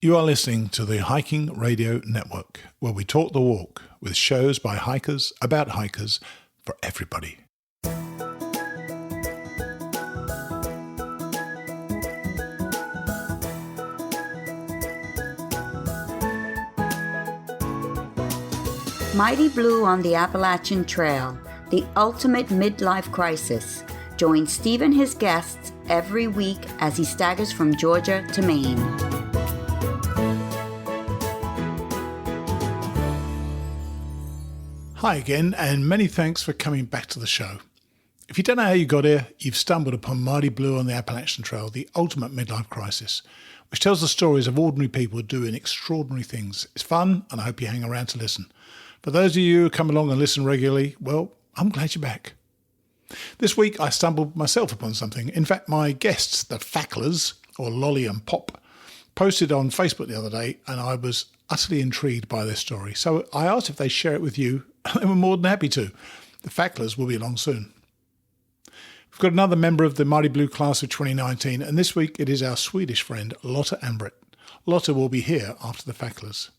You are listening to the Hiking Radio Network, where we talk the walk with shows by hikers, about hikers, for everybody. Mighty Blue on the Appalachian Trail, the ultimate midlife crisis. Join Steve and his guests every week as he staggers from Georgia to Maine. Hi again, and many thanks for coming back to the show. If you don't know how you got here, you've stumbled upon Mighty Blue on the Appalachian Trail, the ultimate midlife crisis, which tells the stories of ordinary people doing extraordinary things. It's fun, and I hope you hang around to listen. For those of you who come along and listen regularly, well, I'm glad you're back. This week, I stumbled myself upon something. In fact, my guests, the Facklers, or Lolli and Pop, posted on Facebook the other day, and I was utterly intrigued by their story. So I asked if they share it with you, and they were more than happy to. The Facklers will be along soon. We've got another member of the Mighty Blue class of 2019, and this week it is our Swedish friend, Lotta Anvret. Lotta will be here after the Facklers.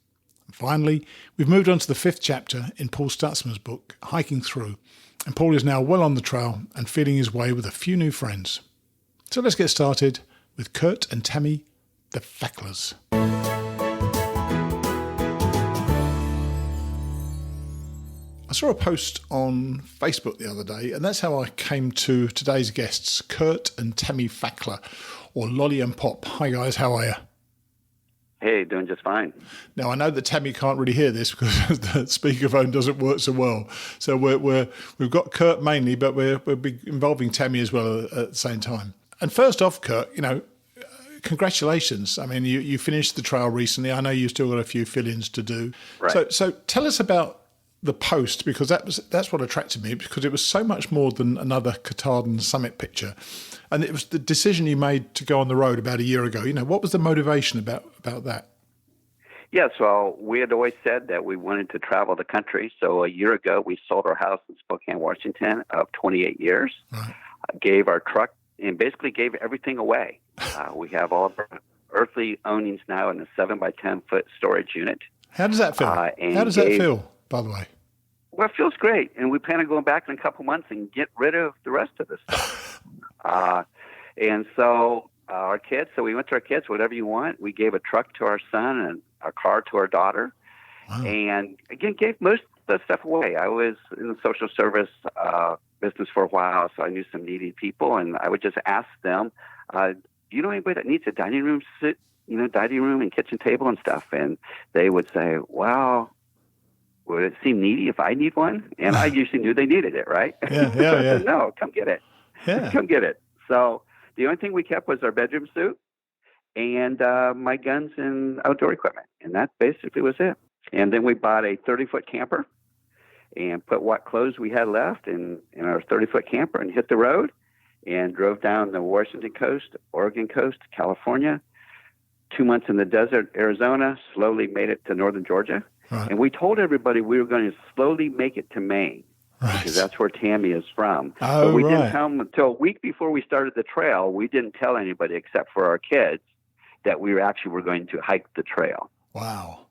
And finally, we've moved on to the 5th chapter in Paul Stutzman's book, Hiking Through, and Paul is now well on the trail and feeling his way with a few new friends. So let's get started with Curt and Tammy, the Facklers. I saw a post on Facebook the other day, and that's how I came to today's guests, Curt and Tammy Fackler, or Lolli and Pop. Hi guys, how are you? Hey, doing just fine. Now, I know that Tammy can't really hear this because the speakerphone doesn't work so well. So we've got Curt mainly, but we'll be involving Tammy as well at the same time. And first off, Curt, congratulations. I mean, you finished the trail recently. I know you've still got a few fill-ins to do. Right. So tell us about the post, because that's what attracted me, because it was so much more than another Katahdin summit picture. And it was the decision you made to go on the road about a year ago. What was the motivation about that? Yes, well, we had always said that we wanted to travel the country. So a year ago, we sold our house in Spokane, Washington of 28 years, Right. Gave our truck, and basically gave everything away. We have all of our earthly ownings now in a 7 by 10 foot storage unit. How does that feel? That feel, by the way? Well, it feels great. And we plan on going back in a couple months and get rid of the rest of this stuff. And so our kids, so we went to our kids, whatever you want. We gave a truck to our son and a car to our daughter. Wow. And again, gave most of the stuff away. I was in the social service business for a while, so I knew some needy people. And I would just ask them, do you know anybody that needs a dining room and kitchen table and stuff? And they would say, well, would it seem needy if I need one? And I usually knew they needed it, right? Yeah. So I said, no, come get it. Yeah. Come get it. So the only thing we kept was our bedroom suit and my guns and outdoor equipment. And that basically was it. And then we bought a 30-foot camper and put what clothes we had left in our 30-foot camper and hit the road and drove down the Washington coast, Oregon coast, California, 2 months in the desert, Arizona, slowly made it to northern Georgia. Right. And we told everybody we were going to slowly make it to Maine, because that's where Tammy is from. Oh, but we right. didn't tell them until a week before we started the trail. We didn't tell anybody except for our kids that we were going to hike the trail. Wow.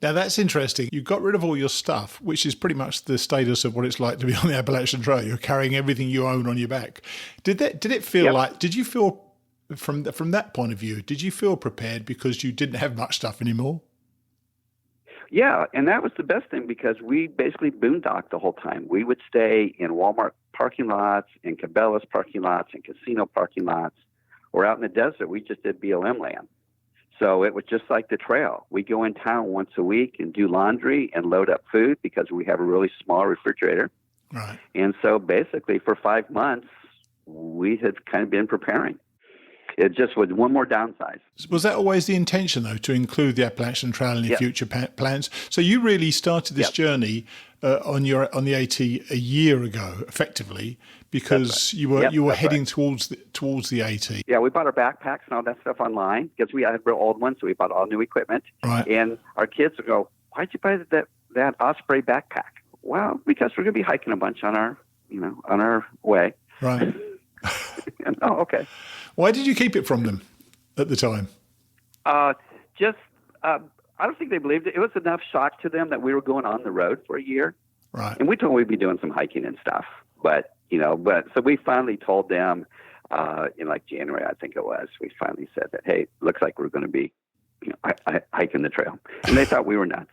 Now, that's interesting. You got rid of all your stuff, which is pretty much the status of what it's like to be on the Appalachian Trail. You're carrying everything you own on your back. Did it feel like, did you feel, from that point of view, did you feel prepared because you didn't have much stuff anymore? Yeah, and that was the best thing, because we basically boondocked the whole time. We would stay in Walmart parking lots, in Cabela's parking lots, in casino parking lots, or out in the desert. We just did BLM land. So it was just like the trail. We go in town once a week and do laundry and load up food, because we have a really small refrigerator. Right. And so basically for 5 months, we had kind of been preparing. It just was one more downsize. Was that always the intention, though, to include the Appalachian Trail in your future plans? So you really started this journey on the AT a year ago, effectively, because you were heading towards the AT. Yeah, we bought our backpacks and all that stuff online, because we had real old ones, so we bought all new equipment. Right. And our kids would go, "Why'd you buy that Osprey backpack?" Well, because we're going to be hiking a bunch on our way. Right. And, oh, okay. Why did you keep it from them at the time? Just I don't think they believed it. It was enough shock to them that we were going on the road for a year. Right. And we told them we'd be doing some hiking and stuff. But so we finally told them in like January, I think it was, we finally said that, hey, looks like we're going to be hiking the trail. And they thought we were nuts.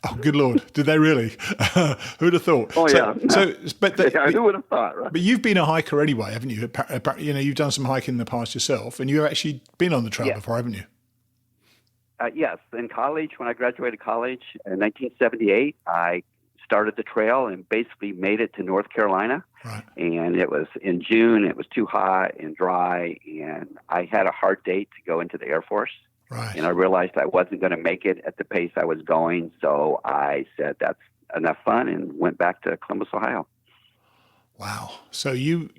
Oh, good Lord. Did they really? Who'd have thought? Oh, yeah. Who would have thought, right? But you've been a hiker anyway, haven't you? You've done some hiking in the past yourself, and you've actually been on the trail before, haven't you? Yes. In college, when I graduated college in 1978, I started the trail and basically made it to North Carolina. Right. And it was in June. It was too hot and dry, and I had a hard date to go into the Air Force. Right. And I realized I wasn't going to make it at the pace I was going, so I said that's enough fun and went back to Columbus, Ohio. Wow. So you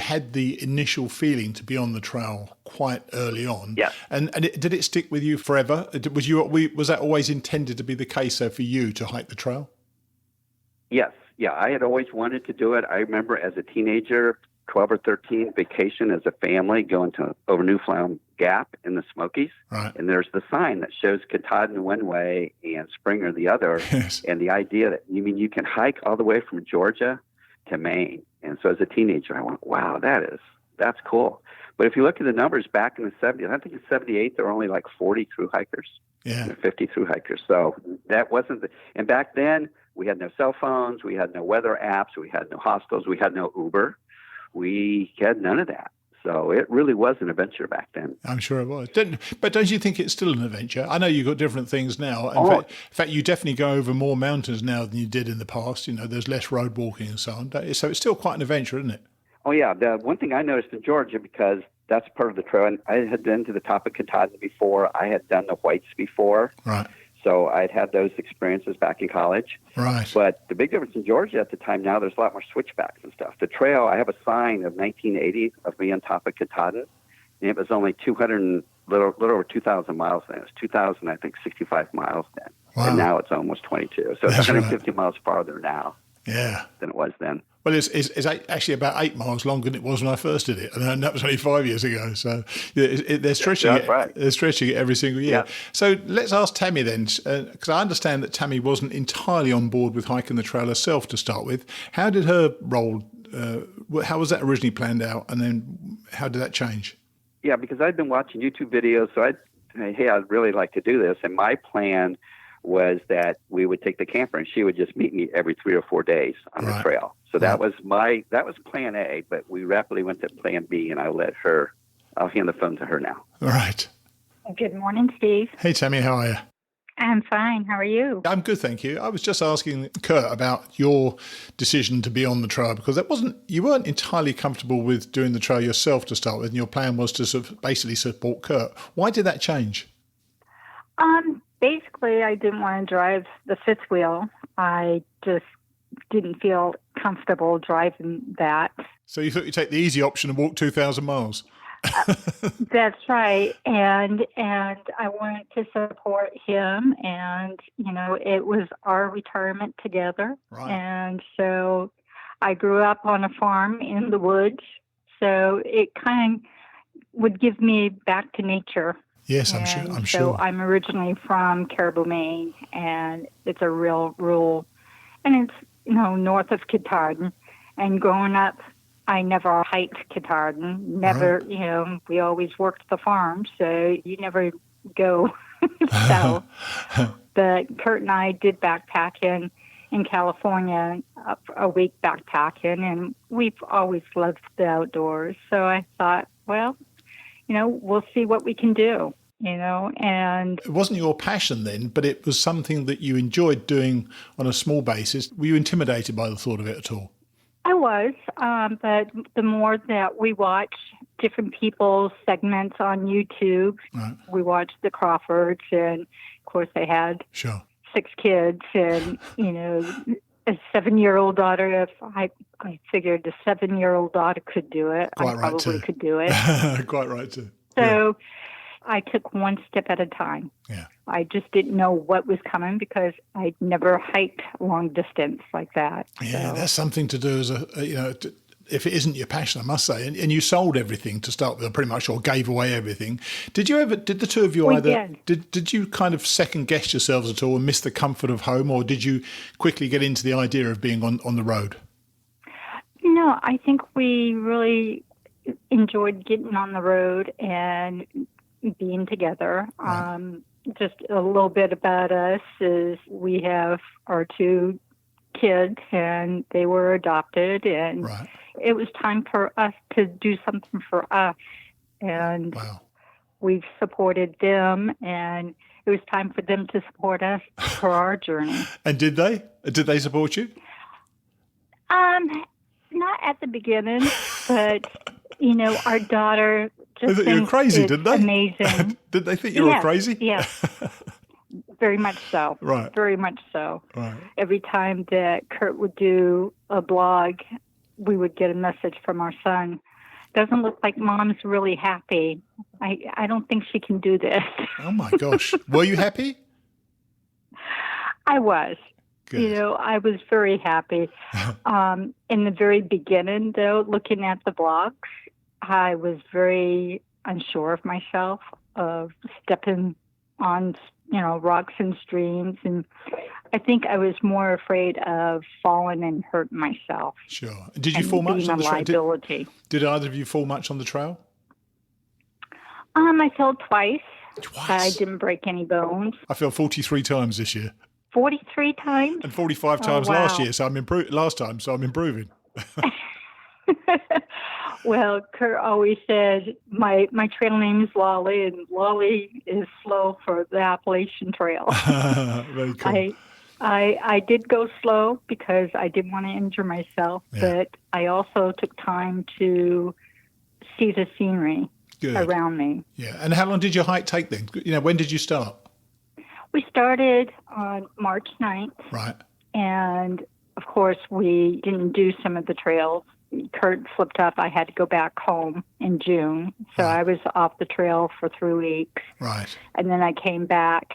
had the initial feeling to be on the trail quite early on. Yes. And did it stick with you forever? Was that always intended to be the case though for you to hike the trail? Yes. Yeah, I had always wanted to do it. I remember as a teenager, 12 or 13, vacation as a family going over Newfound Gap in the Smokies. Right. And there's the sign that shows Katahdin one way and Springer the other. Yes. And the idea that you can hike all the way from Georgia to Maine. And so as a teenager, I went, wow, that's cool. But if you look at the numbers back in the 70s, I think in 78, there were only like 40 through hikers, 50 through hikers. So that wasn't and back then we had no cell phones, we had no weather apps, we had no hostels, we had no Uber. We had none of that. So it really was an adventure back then. I'm sure it was. But don't you think it's still an adventure? I know you've got different things now. In fact, you definitely go over more mountains now than you did in the past. There's less road walking and so on. So it's still quite an adventure, isn't it? Oh, yeah. The one thing I noticed in Georgia, because that's part of the trail, and I had been to the top of Katahdin before. I had done the Whites before. Right. So I'd had those experiences back in college. Right. But the big difference in Georgia at the time now, there's a lot more switchbacks and stuff. The trail, I have a sign of 1980 of me on top of Katahdin, and it was only little over 2,000 miles then. It was 2,000, I think, 65 miles then. Wow. And now it's almost 22. So it's 150 miles farther now than it was then. Well, it's actually about 8 miles longer than it was when I first did it, and that was only 5 years ago. So they're stretching it. Right. They're stretching it every single year. Yeah. So let's ask Tammy then, because I understand that Tammy wasn't entirely on board with hiking the trail herself to start with. How did her role? How was that originally planned out, and then how did that change? Yeah, because I'd been watching YouTube videos, so I'd really like to do this, and my plan was that we would take the camper and she would just meet me every 3 or 4 days on the trail. So that was plan A, but we rapidly went to plan B, and I'll hand the phone to her now. All right. Good morning, Steve. Hey, Tammy, how are you? I'm fine. How are you? I'm good, thank you. I was just asking Curt about your decision to be on the trail, because you weren't entirely comfortable with doing the trail yourself to start with, and your plan was to sort of basically support Curt. Why did that change? Basically, I didn't want to drive the fifth wheel. I just didn't feel comfortable driving that. So you thought you'd take the easy option and walk 2,000 miles? That's right. And I wanted to support him, and, it was our retirement together. Right. And so I grew up on a farm in the woods, so it kind of would give me back to nature. Yes, I'm sure. So I'm originally from Caribou, Maine, and it's a real rural, and it's, north of Katahdin. And growing up, I never hiked Katahdin. Never, we always worked the farm, so you never go south. But Curt and I did backpacking in California, a week backpacking, and we've always loved the outdoors. So I thought, well, we'll see what we can do, and... It wasn't your passion then, but it was something that you enjoyed doing on a small basis. Were you intimidated by the thought of it at all? I was, but the more that we watch different people's segments on YouTube, right. We watched the Crawfords, and of course they had 6 kids, and, a 7-year-old daughter. If I figured the 7-year-old daughter could do it, I probably could do it. Quite right too. So I took one step at a time. Yeah. I just didn't know what was coming because I'd never hiked long distance like that. Yeah, that's something to do as if it isn't your passion, I must say, and you sold everything to start with, or pretty much, or gave away everything. Did the two of you did you kind of second guess yourselves at all and miss the comfort of home, or did you quickly get into the idea of being on the road? No, I think we really enjoyed getting on the road and being together. Right. Just a little bit about us is we have our two kids, and they were adopted, and Right. it was time for us to do something for us, and Wow. we've supported them, and it was time for them to support us for our journey. And did they support you? Not at the beginning, but our daughter just They thought you were crazy, didn't they? Amazing. Did they think you were crazy? Yeah. Very much so. Right. Very much so. Right. Every time that Curt would do a blog, we would get a message from our son. Doesn't look like Mom's really happy. I don't think she can do this. Oh my gosh. Were you happy? I was. Good. I was very happy. In the very beginning, though, looking at the blogs, I was very unsure of myself, of stepping on, rocks and streams. And I think I was more afraid of falling and hurting myself. Sure. Did you fall much on the trail? Liability. Did either of you fall much on the trail? I fell twice. Twice? I didn't break any bones. I fell 43 times this year. 43 times? And 45 times wow. last year, so I'm improving. Well, Curt always said my trail name is Lolli, and Lolli is slow for the Appalachian Trail. Very cool. I did go slow because I didn't want to injure myself, but I also took time to see the scenery around me. Yeah. And how long did your hike take then? When did you start? We started on March 9th. Right. And, of course, we didn't do some of the trails. Curt slipped up. I had to go back home in June. So I was off the trail for 3 weeks. Right. And then I came back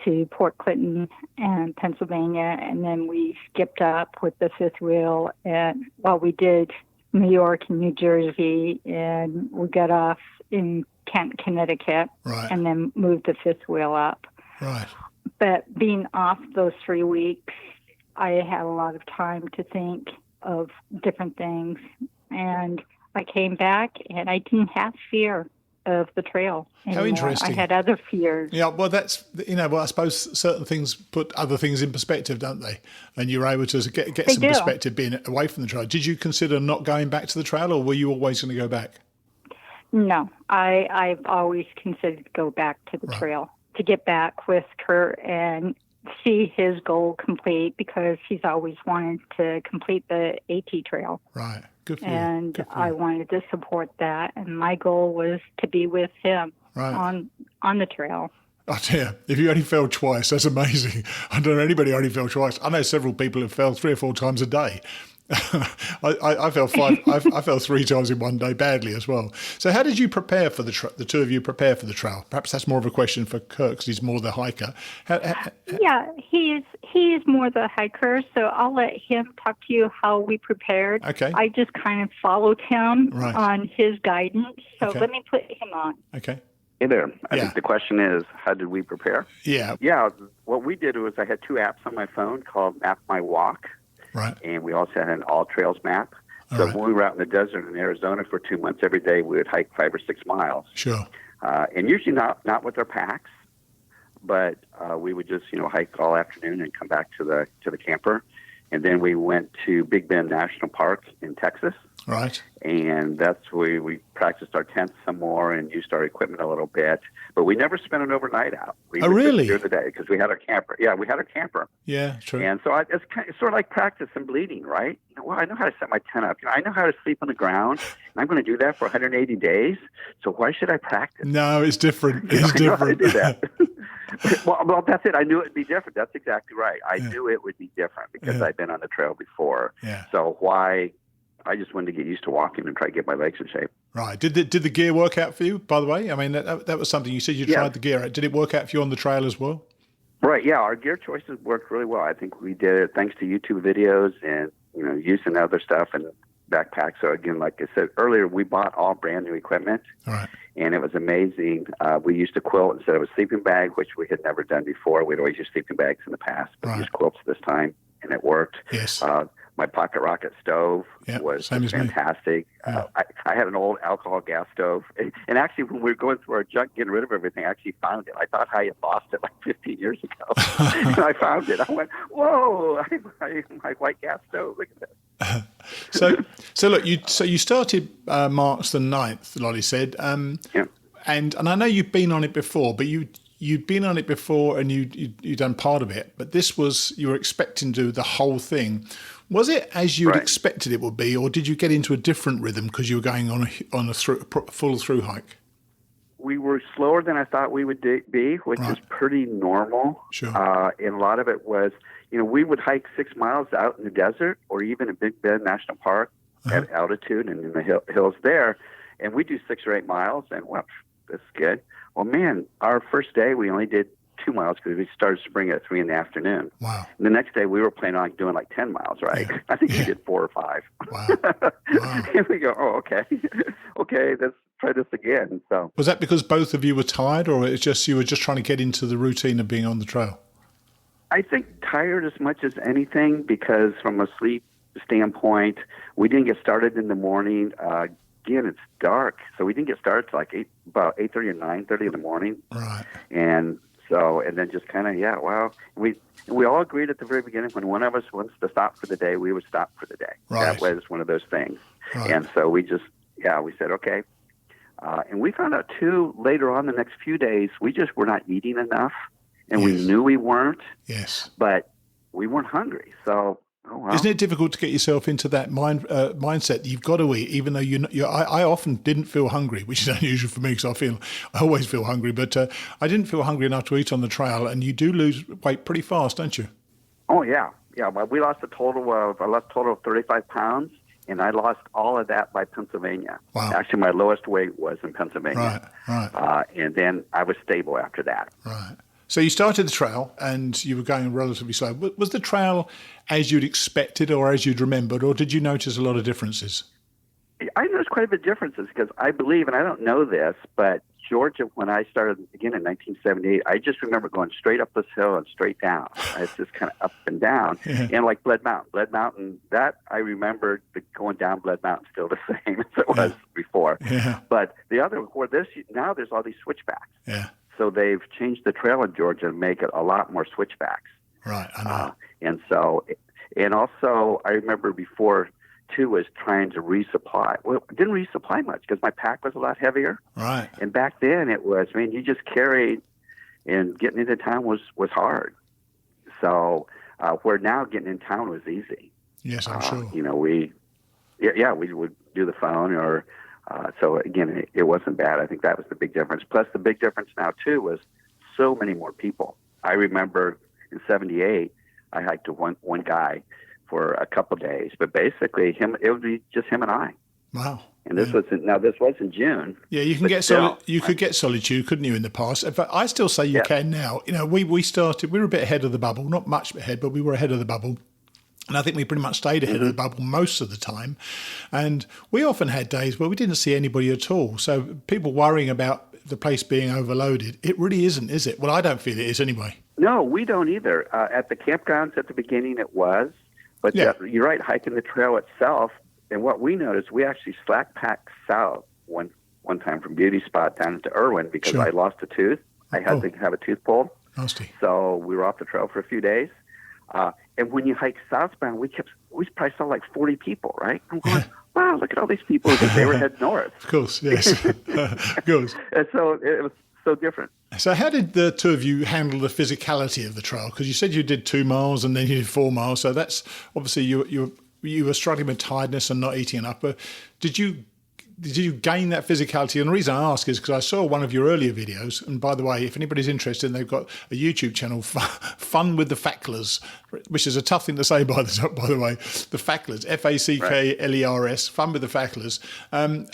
to Port Clinton and Pennsylvania, and then we skipped up with the fifth wheel. And we did New York and New Jersey, and we got off in Kent, Connecticut, and then moved the fifth wheel up. Right. But being off those 3 weeks, I had a lot of time to think of different things. And I came back, and I didn't have fear of the trail anymore. How interesting. I had other fears. Yeah, well, that's, I suppose certain things put other things in perspective, don't they? And you're able to get some perspective being away from the trail. Did you consider not going back to the trail, or were you always going to go back? No, I've always considered to go back to the trail, to get back with Curt and see his goal complete, because he's always wanted to complete the AT trail. Right. Good for you. And I wanted to support that. And my goal was to be with him on the trail. Oh dear, if you only fell twice, that's amazing. I don't know anybody who only fell twice. I know several people who fell 3 or 4 times a day. I fell 5. I fell 3 times in one day, badly as well. So, how did you prepare for the two of you prepare for the trail? Perhaps that's more of a question for Curt, because he's more the hiker. Yeah, he is more the hiker. So I'll let him talk to you how we prepared. Okay. I just kind of followed him on his guidance. So let me put him on. Okay. Hey there. I think the question is, how did we prepare? Yeah. Yeah. What we did was I had 2 apps on my phone called Map My Walk. Right. And we also had an all trails map. So when we were out in the desert in Arizona for 2 months, every day we would hike 5 or 6 miles. Sure. And usually not with our packs, but we would just hike all afternoon and come back to the camper. And then we went to Big Bend National Park in Texas. Right. And that's where we practiced our tents some more and used our equipment a little bit. But we never spent an overnight out. We would really? Just do the day because we had our camper. Yeah, we had our camper. Yeah, true. And so it's sort of like practice and bleeding, right? I know how to set my tent up. I know how to sleep on the ground. And I'm going to do that for 180 days. So why should I practice? No, it's different. It's different. I know how to do that. well, that's it. I knew it would be different. That's exactly right. I knew it would be different because I've been on the trail before. Yeah. So why? I just wanted to get used to walking and try to get my legs in shape. Right. Did the gear work out for you, by the way? I mean, that was something you said you tried the gear out. Did it work out for you on the trail as well? Right. Yeah. Our gear choices worked really well. I think we did it thanks to YouTube videos and, using other stuff. And backpack. So again, like I said earlier, we bought all brand new equipment, Right. and it was amazing. We used a quilt instead of a sleeping bag, which we had never done before. We'd always used sleeping bags in the past, but we used quilts this time, and it worked. Yes. My pocket rocket stove was same as me. fantastic. Yeah. I had an old alcohol gas stove. And actually, when we were going through our junk, getting rid of everything, I actually found it. I thought I had lost it like 15 years ago. And I found it. I went, whoa, my white gas stove. Look at this. So look, you started March the 9th, Lolli said. Yeah. And I know you've been on it before, but you'd been on it before and you'd done part of it. But this was, you were expecting to do the whole thing. Was it as you'd expected it would be, or did you get into a different rhythm because you were going on a full through hike? We were slower than I thought we would be, which is pretty normal. Sure. And a lot of it was, we would hike 6 miles out in the desert or even in Big Bend National Park at altitude and in the hills there. And we do 6 or 8 miles, and well, that's good. Well, man, our first day we only did 2 miles because we started spring at 3 p.m. Wow. And the next day we were planning on doing like 10 miles, right? Yeah. I think we did 4 or 5. Wow. And we go, oh, okay. Okay, let's try this again. So was that because both of you were tired, or it's just you were just trying to get into the routine of being on the trail? I think tired as much as anything, because from a sleep standpoint, we didn't get started in the morning. Again, it's dark, so we didn't get started till like about 8:30 or 9:30 in the morning. Right. And then just kind of, we all agreed at the very beginning when one of us wants to stop for the day, we would stop for the day. Right. That was one of those things. Right. And so we just, we said, okay. And we found out too, later on the next few days, we just were not eating enough. And we knew we weren't. Yes. But we weren't hungry. So, isn't it difficult to get yourself into that mindset? You've got to eat, even though I often didn't feel hungry, which is unusual for me because I always feel hungry. But I didn't feel hungry enough to eat on the trail, and you do lose weight pretty fast, don't you? Oh yeah. Well, we lost a total of 35 pounds, and I lost all of that by Pennsylvania. Wow. Actually, my lowest weight was in Pennsylvania. Right. And then I was stable after that. Right. So you started the trail and you were going relatively slow. Was the trail as you'd expected or as you'd remembered, or did you notice a lot of differences? I noticed quite a bit of differences because I believe, and I don't know this, but Georgia, when I started again in 1978, I just remember going straight up this hill and straight down. It's just kind of up and down. Yeah. And like Blood Mountain, that I remembered going down Blood Mountain still the same as it was before. Yeah. But the other, now there's all these switchbacks. Yeah. So they've changed the trail in Georgia and make it a lot more switchbacks. Right, I know. And also, I remember before, too, was trying to resupply. Well, I didn't resupply much because my pack was a lot heavier. Right. And back then, it was, you just carried, and getting into town was hard. So where now getting in town was easy. Yes, I'm sure. We would do the phone or... So again, it wasn't bad. I think that was the big difference. Plus, the big difference now too was so many more people. I remember in '78, I hiked with one guy for a couple of days, but basically it would be just him and I. Wow. And this was in June. Yeah, you can get you could get solitude, couldn't you, in the past? In fact, I still say you can now. We were a bit ahead of the bubble, not much ahead, but we were ahead of the bubble. And I think we pretty much stayed ahead of the bubble most of the time. And we often had days where we didn't see anybody at all. So people worrying about the place being overloaded, it really isn't, is it? Well, I don't feel it is anyway. No, we don't either. At the campgrounds at the beginning it was. But you're right, hiking the trail itself. And what we noticed, we actually slack packed south one time from Beauty Spot down into Irwin because I lost a tooth. I had to have a tooth pulled. Nasty. So we were off the trail for a few days. And when you hike southbound, we probably saw like 40 people, right? I'm going, wow, look at all these people because they were heading north. Of course, yes. Of course. And so it was so different. So how did the two of you handle the physicality of the trail? Because you said you did 2 miles and then you did 4 miles. So that's obviously you were struggling with tiredness and not eating enough. But did you gain that physicality? And the reason I ask is because I saw one of your earlier videos. And by the way, if anybody's interested, they've got a YouTube channel, Fun with the Facklers, which is a tough thing to say, by the way. The Facklers, Facklers, Fun with the Facklers.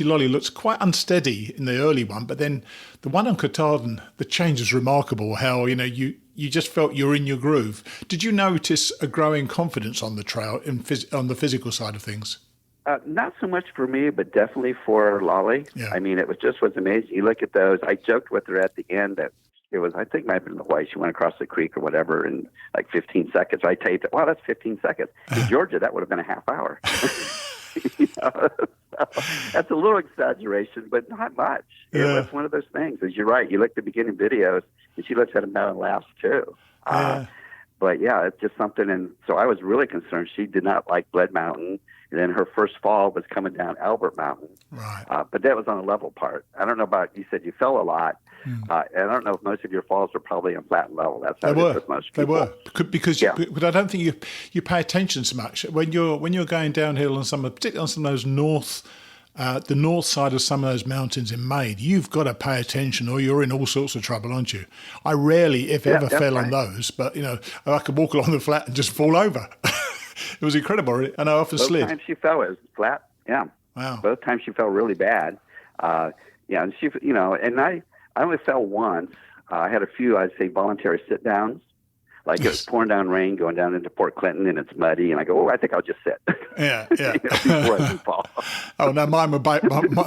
Lolli looks quite unsteady in the early one, but then the one on Katahdin, the change is remarkable. How you just felt you're in your groove. Did you notice a growing confidence on the trail on the physical side of things? Not so much for me, but definitely for Lolli. Yeah. I mean, it was amazing. You look at those. I joked with her at the end that it was, I think, might have been the way she went across the creek or whatever in like 15 seconds. I taped it. Wow, that's 15 seconds. In Georgia, that would have been a half hour. You know? So that's a little exaggeration, but not much. It was one of those things. As you're right, you look at the beginning videos, and she looks at them now and laughs too. But yeah, it's just something. And so I was really concerned. She did not like Blood Mountain. And then her first fall was coming down Albert Mountain. Right. But that was on a level part. I don't know about, you said you fell a lot. And I don't know if most of your falls were probably on flat and level. That's how it is with most people. They were. Because but I don't think you pay attention so much. When you're going downhill on particularly on some of those the north side of some of those mountains in Maine, you've got to pay attention or you're in all sorts of trouble, aren't you? I rarely, if ever, fell on those. But, I could walk along the flat and just fall over. It was incredible, and I often slid. Both times she fell, it was flat. Yeah. Wow. Both times she fell really bad. And she, and I only fell once. I had a few, I'd say, voluntary sit downs. Like it was pouring down rain going down into Port Clinton, and it's muddy, and I go, I think I'll just sit. Yeah. Before I can fall. Oh no, mine were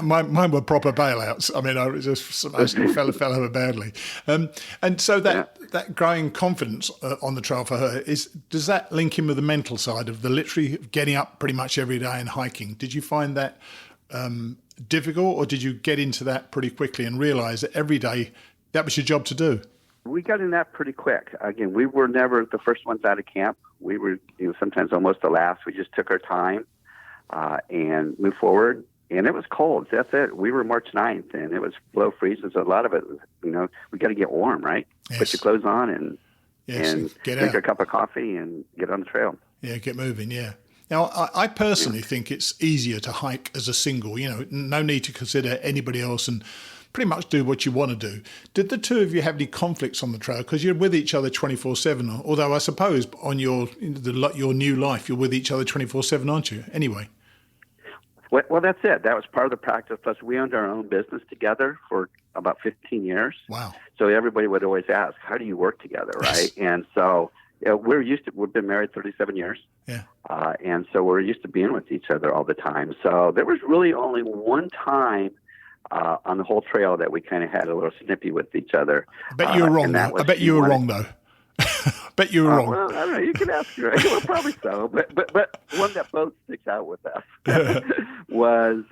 mine were proper bailouts. I mean, I just mostly fell over badly. And so that growing confidence on the trail for her does that link in with the mental side of the literally getting up pretty much every day and hiking? Did you find that difficult, or did you get into that pretty quickly and realize that every day that was your job to do? We got in that pretty quick. Again, we were never the first ones out of camp. We were sometimes almost the last. We just took our time and moved forward. And it was cold. That's it. We were March 9th, and it was below freezing. So a lot of it was, we got to get warm, right? Yes. Put your clothes on and drink a cup of coffee and get on the trail. Yeah, get moving, yeah. Now, I personally think it's easier to hike as a single. No need to consider anybody else and pretty much do what you want to do. Did the two of you have any conflicts on the trail? Because you're with each other 24/7. Although I suppose on your new life, you're with each other 24/7, aren't you? Anyway. Well, that's it. That was part of the practice. Plus, we owned our own business together for about 15 years. Wow. So everybody would always ask, how do you work together, right? And so we've been married 37 years. Yeah. And so we're used to being with each other all the time. So there was really only one time on the whole trail that we kind of had a little snippy with each other. I bet you were wrong, though. I bet you were wrong, though. Bet you were wrong. Well, I don't know. You can ask her. Well, probably so. But one that both sticks out with us was,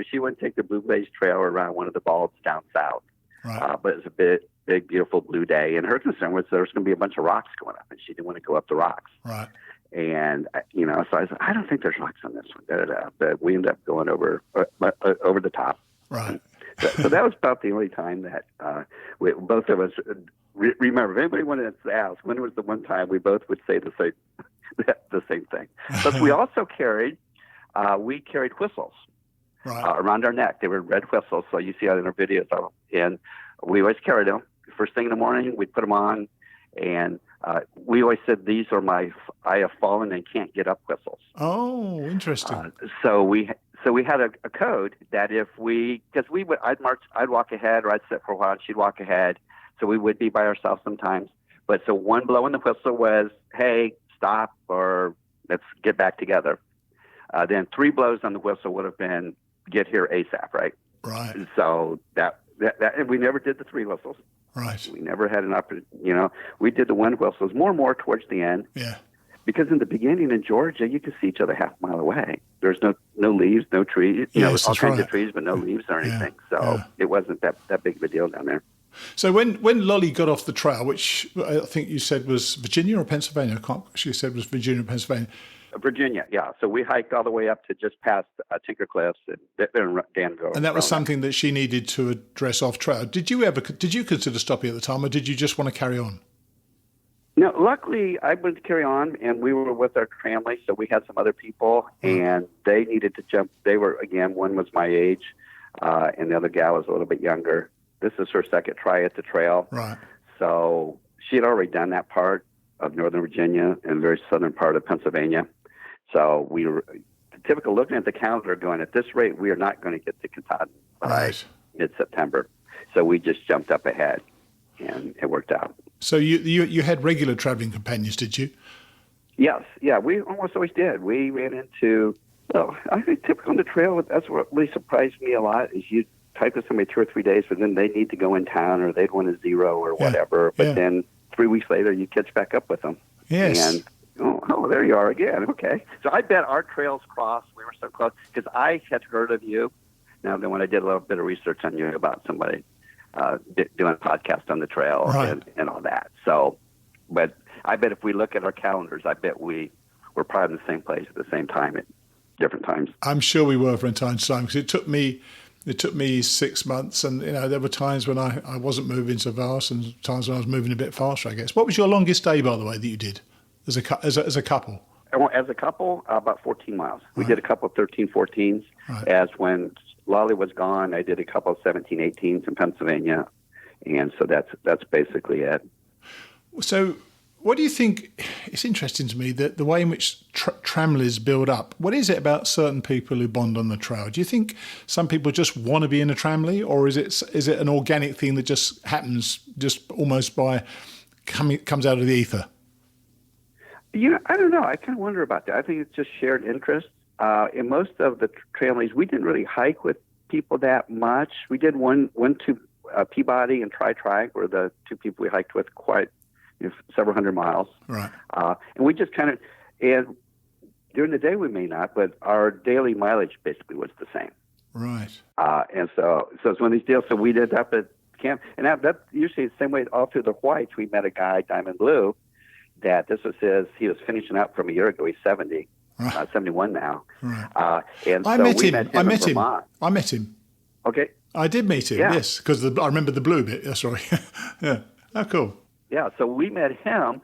she wouldn't take the Blue Blaze Trail around one of the balds down south. Right. But it was a big, beautiful blue day. And her concern was there was going to be a bunch of rocks going up, and she didn't want to go up the rocks. Right. And, so I said, I don't think there's rocks on this one. But we ended up going over the top. Right. So that was about the only time that both of us remember. If anybody wanted to ask, when was the one time we both would say the same thing? But we also carried whistles around our neck. They were red whistles, so you see that in our videos. And we always carried them. First thing in the morning, we'd put them on, and we always said, these are my I have fallen and can't get up whistles. Oh, interesting. So we had a code that I'd walk ahead, or I'd sit for a while, and she'd walk ahead. So we would be by ourselves sometimes. But so one blow in the whistle was, hey, stop, or let's get back together. Then 3 blows on the whistle would have been, get here ASAP, right? Right. So that and we never did the 3 whistles. Right. We never had an opportunity. We did the 1 whistle. It was more and more towards the end. Yeah. Because in the beginning in Georgia, you could see each other half a mile away. There's no leaves, no trees, Yes, all kinds right. of trees, but no leaves or anything. Yeah, So it wasn't that big of a deal down there. So when Lolli got off the trail, which I think you said was Virginia or Pennsylvania, she said was Virginia or Pennsylvania. Virginia, yeah. So we hiked all the way up to just past Tinker Cliffs and Danville. And that was something that she needed to address off trail. Did you consider stopping at the time, or did you just want to carry on? No, luckily I wanted to carry on, and we were with our family, so we had some other people, and they needed to jump. They were, again, one was my age, and the other gal was a little bit younger. This is her second try at the trail. Right. So she had already done that part of Northern Virginia and the very southern part of Pennsylvania. So we were typical looking at the calendar going, at this rate, we are not going to get to Katahdin by mid-September. So we just jumped up ahead, and it worked out. So you had regular traveling companions, did you? Yes. Yeah, we almost always did. We ran into So I think typical on the trail, that's what really surprised me a lot, is you type with somebody 2 or 3 days, but then they need to go in town or they'd want a zero or whatever. But then 3 weeks later, you catch back up with them. Yes. And, oh, there you are again. Okay. So I bet our trails crossed. We were so close because I had heard of you. Now, then when I did a little bit of research on you about somebody doing a podcast on the trail and all that. So, but I bet if we look at our calendars, I bet we're probably in the same place at the same time at different times. I'm sure we were from time to time, because it took me 6 months, and there were times when I wasn't moving so fast, and times when I was moving a bit faster, I guess. What was your longest day, by the way, that you did as a couple? As a couple, about 14 miles. We did a couple of 13, 14s. Right. As when Lolli was gone, I did a couple of 17, 18s in Pennsylvania, and so that's basically it. So what do you think? It's interesting to me that the way in which tramlers build up. What is it about certain people who bond on the trail? Do you think some people just want to be in a tramley, or is it an organic thing that just happens just almost by comes out of the ether? I don't know. I kind of wonder about that. I think it's just shared interest. In most of the tramleys, we didn't really hike with people that much. We did one to Peabody and Tri were the two people we hiked with quite several hundred miles. Right. And we just kind of, and during the day we may not, but our daily mileage basically was the same. Right. And so it's one of these deals. So we ended up at camp, and that usually the same way all through the Whites. We met a guy, Diamond Blue, that he was finishing up from a year ago. He's 70, 71 now. Right. And I met him. I met him. Okay. I did meet him, yes, because I remember the blue bit. That's right. Yeah. Oh, cool. Yeah, so we met him,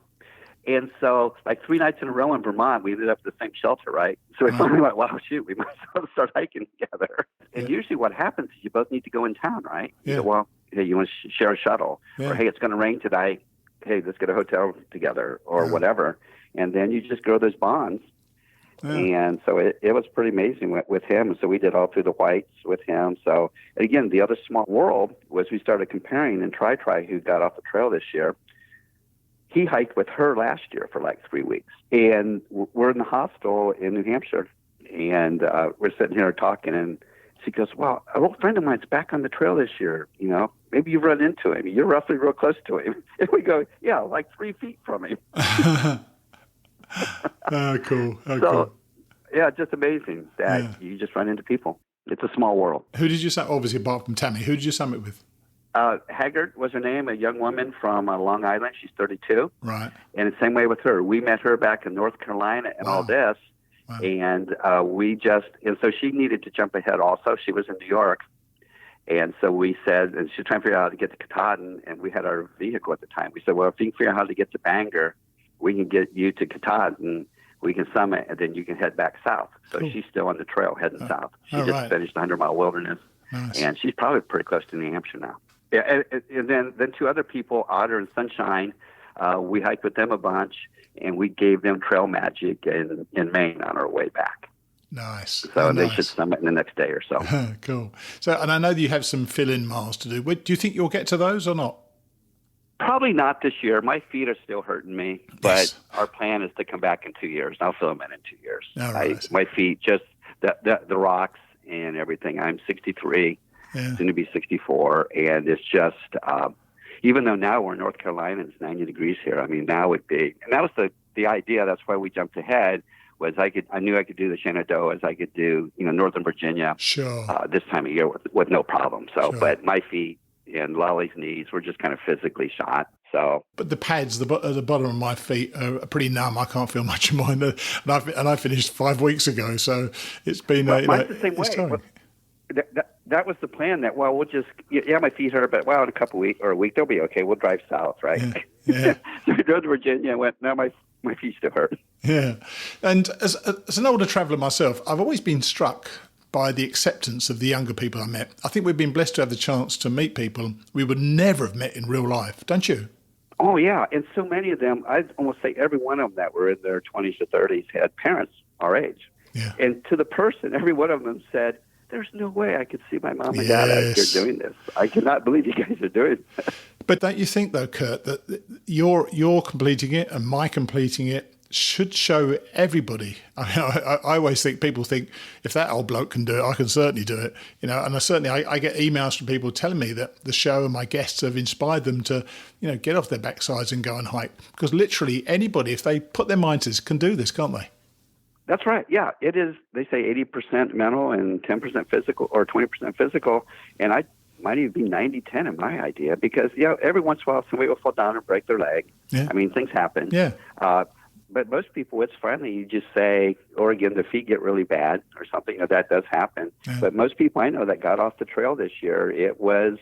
and so like 3 nights in a row in Vermont, we ended up at the same shelter, right? So we finally went, wow, shoot, we might as well start hiking together. And usually what happens is you both need to go in town, right? Yeah. You go, well, hey, you want to share a shuttle? Yeah. Or, hey, it's going to rain today. Hey, let's get a hotel together or whatever. And then you just grow those bonds. Yeah. And so it was pretty amazing with him. And so we did all through the Whites with him. So, again, the other small world was we started comparing, and Tri, who got off the trail this year, he hiked with her last year for like 3 weeks. And we're in the hostel in New Hampshire, and we're sitting here talking, and she goes, well, an old friend of mine's back on the trail this year. Maybe you've run into him. You're roughly real close to him. And we go, yeah, like 3 feet from him. Oh, cool. Cool. Yeah, just amazing that you just run into people. It's a small world. Who did you summit? Obviously, apart from Tammy, who did you summit with? Haggard was her name, a young woman from Long Island. She's 32. Right. And the same way with her. We met her back in North Carolina and all this. Wow. And and so she needed to jump ahead also. She was in New York. And so we said, and she was trying to figure out how to get to Katahdin, and we had our vehicle at the time. We said, well, if you can figure out how to get to Bangor, we can get you to Katahdin, we can summit, and then you can head back south. So She's still on the trail heading south. She just finished the 100-mile wilderness. Nice. And she's probably pretty close to New Hampshire now. Yeah, and then 2 other people, Otter and Sunshine, we hiked with them a bunch, and we gave them trail magic in Maine on our way back. Nice. So they should summit in the next day or so. Cool. So, and I know that you have some fill-in miles to do. Do you think you'll get to those or not? Probably not this year. My feet are still hurting me, but our plan is to come back in 2 years. I'll fill them in 2 years. Right. My feet, just the rocks and everything. I'm 63. Soon to be 64, and it's just even though now we're in North Carolina and it's 90 degrees here, I mean now would be, and that was the idea. That's why we jumped ahead. Was I knew I could do the Shenandoahs, I could do Northern Virginia, this time of year with no problem. So, but my feet and Lolli's knees were just kind of physically shot. So, but the pads at the bottom of my feet are pretty numb. I can't feel much of mine, and I finished 5 weeks ago. So it's been mine's the same way. That was the plan. That we'll just my feet hurt, but in a couple weeks or a week they'll be okay. We'll drive south, right? Yeah. So we drove to Virginia and went. No, my feet still hurt. Yeah, and as an older traveller myself, I've always been struck by the acceptance of the younger people I met. I think we've been blessed to have the chance to meet people we would never have met in real life, don't you? Oh yeah, and so many of them, I'd almost say every one of them that were in their 20s to 30s had parents our age. Yeah. And to the person, every one of them said, there's no way I could see my mom and dad out here doing this. I cannot believe you guys are doing this. But don't you think, though, Curt, that you're completing it and my completing it should show everybody. I mean, I always think people think if that old bloke can do it, I can certainly do it. And I get emails from people telling me that the show and my guests have inspired them to, get off their backsides and go and hike. Because literally anybody, if they put their mind to this, can do this, can't they? That's right. Yeah, it is. They say 80% mental and 10% physical, or 20% physical. And I might even be 90-10 in my idea, because, every once in a while somebody will fall down and break their leg. Yeah. I mean, things happen. Yeah. But most people, it's finally, you just say, or again, their feet get really bad or something. That does happen. Yeah. But most people I know that got off the trail this year, it was,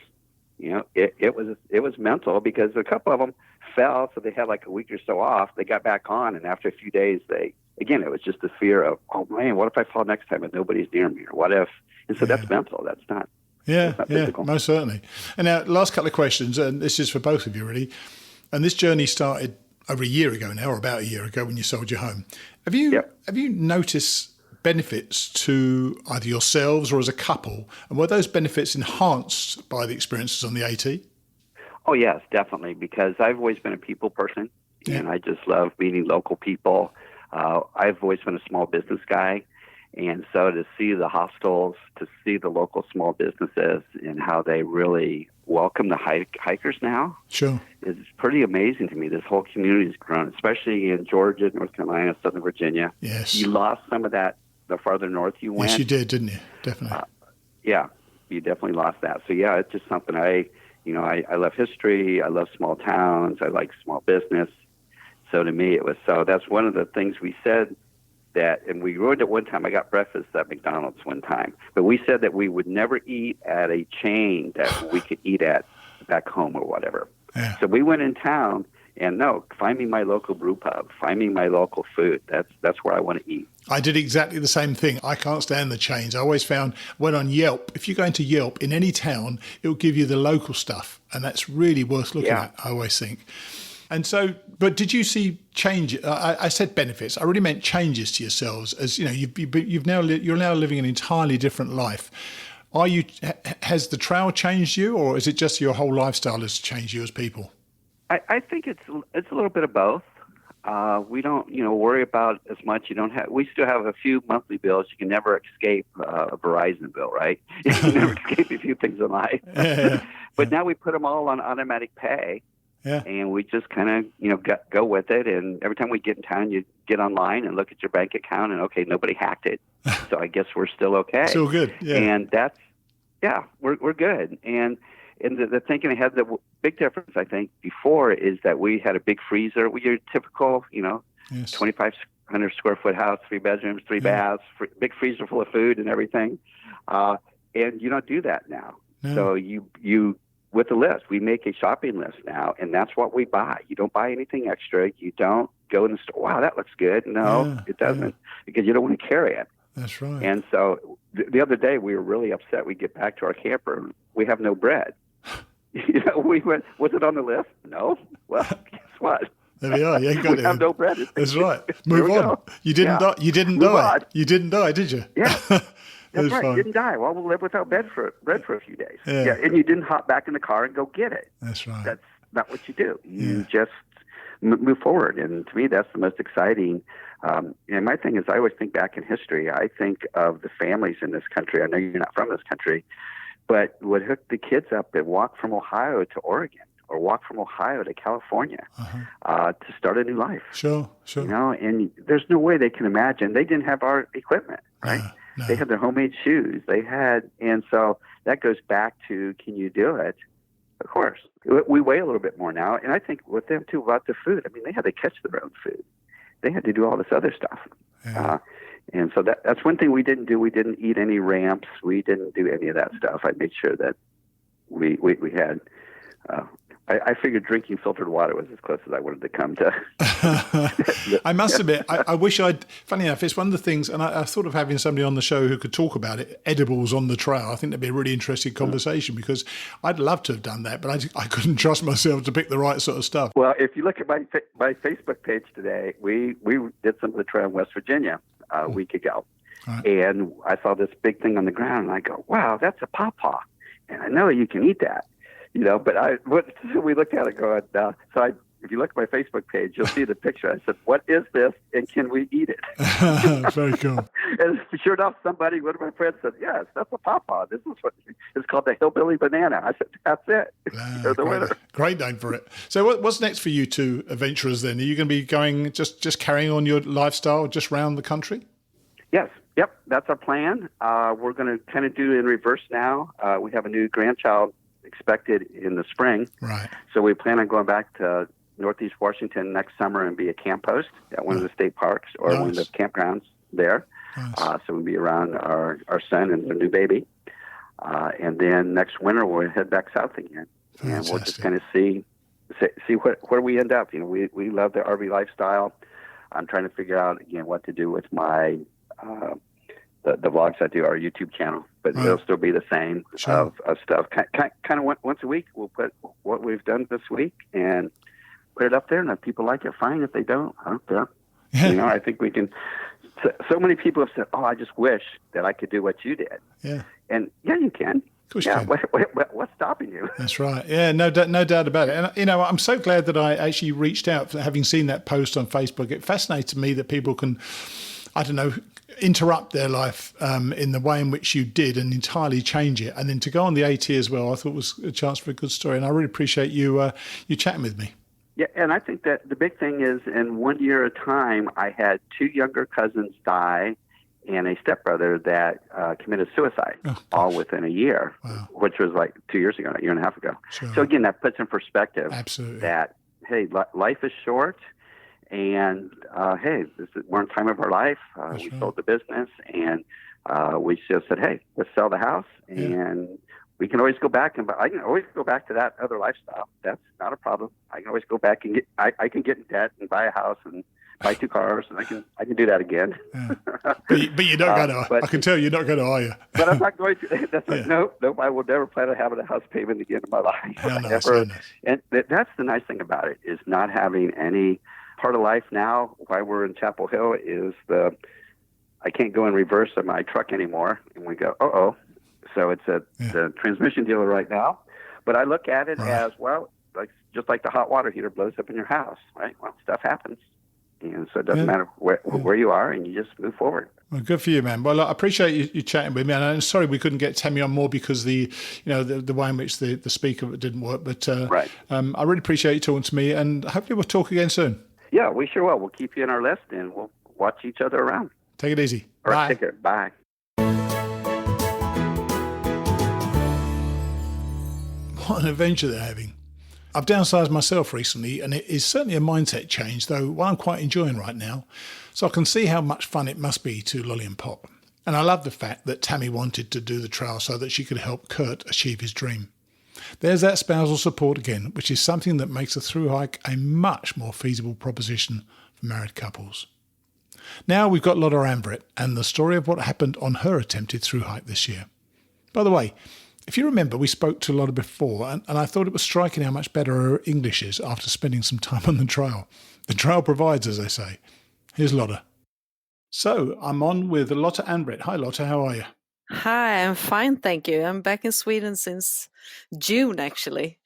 it was mental, because a couple of them fell, so they had like a week or so off. They got back on, and after a few days, it was just the fear of, oh man, what if I fall next time and nobody's near me, or what if? And so that's mental. That's not. Yeah, most certainly. And now, last couple of questions, and this is for both of you, really. And this journey started over a year ago now, or about a year ago, when you sold your home. Have you noticed benefits to either yourselves or as a couple? And were those benefits enhanced by the experiences on the AT? Oh, yes, definitely, because I've always been a people person, and I just love meeting local people. I've always been a small business guy, and so to see the hostels, to see the local small businesses and how they really welcome the hikers now, sure, is pretty amazing to me. This whole community has grown, especially in Georgia, North Carolina, Southern Virginia. Yes. You lost some of that the farther north you went. Yes, you did, didn't you? Definitely. You definitely lost that. So, it's just something I love history. I love small towns. I like small business. So to me, that's one of the things we said and we wrote it one time. I got breakfast at McDonald's one time, but we said that we would never eat at a chain that we could eat at back home or whatever. Yeah. So we went in town and find me my local brew pub, find me my local food. That's where I want to eat. I did exactly the same thing. I can't stand the chains. I always went on Yelp. If you go into Yelp in any town, it will give you the local stuff. And that's really worth looking at, I always think. And so, but did you see change? I said benefits. I really meant changes to yourselves, as you're now living an entirely different life. Has the trail changed you, or is it just your whole lifestyle has changed you as people? I think it's a little bit of both. We don't worry about as much. We still have a few monthly bills. You can never escape a Verizon bill, right? You can never escape a few things in life. But now we put them all on automatic pay. Yeah. And we just kind of, go with it. And every time we get in town, you get online and look at your bank account and, okay, nobody hacked it. So I guess we're still okay. Still good. Yeah. And we're good. And the thinking ahead, the big difference, I think, before is that we had a big freezer. Your typical, 2,500 square foot house, 3 bedrooms, 3 baths, big freezer full of food and everything. And you don't do that now. No. So you with the list, we make a shopping list now, and that's what we buy. You don't buy anything extra. You don't go in the store, wow, that looks good. No, it doesn't, because you don't want to carry it. That's right. And so the other day we were really upset. We get back to our camper, and we have no bread. We went, was it on the list? No. Well, guess what? There we are. You got we have no bread. That's right. Move on. Go. You didn't die. You didn't die. You didn't die, did you? Yeah. That's right. You didn't die. Well, we'll live without bread for a few days. Yeah. And you didn't hop back in the car and go get it. That's right. That's not what you do. You just move forward. And to me, that's the most exciting. And my thing is, I always think back in history. I think of the families in this country. I know you're not from this country, but would hook the kids up and walk from Ohio to Oregon, or walk from Ohio to California to start a new life. Sure. And there's no way they can imagine. They didn't have our equipment, right? No. They had their homemade shoes. And so that goes back to, can you do it? Of course. We weigh a little bit more now. And I think with them, too, about the food. I mean, they had to catch their own food. They had to do all this other stuff. Yeah. And so that's one thing we didn't do. We didn't eat any ramps. We didn't do any of that stuff. I made sure that we had... I figured drinking filtered water was as close as I wanted to come to. I must admit, I wish funny enough, it's one of the things, and I thought of having somebody on the show who could talk about it, edibles on the trail. I think that'd be a really interesting conversation, because I'd love to have done that, but I couldn't trust myself to pick the right sort of stuff. Well, if you look at my Facebook page today, we did some of the trail in West Virginia a week ago. Right. And I saw this big thing on the ground, and I go, wow, that's a pawpaw. And I know you can eat that. But we looked at it going, so if you look at my Facebook page, you'll see the picture. I said, "What is this, and can we eat it?" Very cool. And sure enough, one of my friends said, "Yes, that's a pawpaw. This is what it's called, the hillbilly banana." I said, "That's it. You're the winner." Great name for it. So what's next for you two adventurers then? Are you going to be going, just carrying on your lifestyle just around the country? Yes. Yep. That's our plan. We're going to kind of do it in reverse now. We have a new grandchild expected in the spring. Right. So we plan on going back to Northeast Washington next summer and be a camp post at one of the state parks or one of the campgrounds there. Nice. So we'll be around our son and their new baby. And then next winter, we'll head back south again. Fantastic. And we'll just kind of see where we end up. We love the RV lifestyle. I'm trying to figure out, again, what to do with my the vlogs I do, our YouTube channel. But it'll still be the same of stuff. Kind of once a week, we'll put what we've done this week and put it up there. And if people like it, fine. If they don't, I don't care. Yeah. I think we can. So many people have said, "Oh, I just wish that I could do what you did." Yeah. And you can. Of course you can. What's stopping you? That's right. Yeah, no doubt about it. And, I'm so glad that I actually reached out, having seen that post on Facebook. It fascinated me that people can, interrupt their life in the way in which you did and entirely change it. And then to go on the AT as well, I thought was a chance for a good story. And I really appreciate you chatting with me. Yeah, and I think that the big thing is, in 1 year at a time, I had 2 younger cousins die and a stepbrother that committed suicide, all within a year, which was like 2 years ago, a year and a half ago. Sure. So again, that puts in perspective that, hey, life is short, and we're in time of our life. We sold the business, and we just said, hey, let's sell the house, and we can always go back, I can always go back to that other lifestyle. That's not a problem. I can always go back and I can get in debt and buy a house and buy 2 cars, and I can do that again. Yeah. But you're not going to. I can tell you're not going to, are you? But I'm not going to. That's nope. I will never plan on having a house payment again in my life. Nice. And that's the nice thing about it, is not having any part of life now. Why we're in Chapel Hill is I can't go in reverse of my truck anymore, and we go, uh-oh. So it's the transmission dealer right now. But I look at it as, well, just like the hot water heater blows up in your house, right? Well, stuff happens. And so it doesn't matter where you are, and you just move forward. Well, good for you, man. Well, I appreciate you chatting with me. And I'm sorry we couldn't get Tammy on more because the way in which the speaker didn't work. But I really appreciate you talking to me, and hopefully we'll talk again soon. Yeah, we sure will. We'll keep you in our list, and we'll watch each other around. Take it easy. All right, bye. Take care. Bye. What an adventure they're having. I've downsized myself recently, and it is certainly a mindset change, though one I'm quite enjoying right now. So I can see how much fun it must be to Lolli and Pop. And I love the fact that Tammy wanted to do the trail so that she could help Curt achieve his dream. There's that spousal support again, which is something that makes a thru hike a much more feasible proposition for married couples. Now we've got Lotta Anvret and the story of what happened on her attempted thru hike this year. By the way, if you remember, we spoke to Lotta before, and I thought it was striking how much better her English is after spending some time on the trail. The trail provides, as they say. Here's Lotta. So I'm on with Lotta Anvret. Hi, Lotta. How are you? Hi, I'm fine, thank you. I'm back in Sweden since June, actually.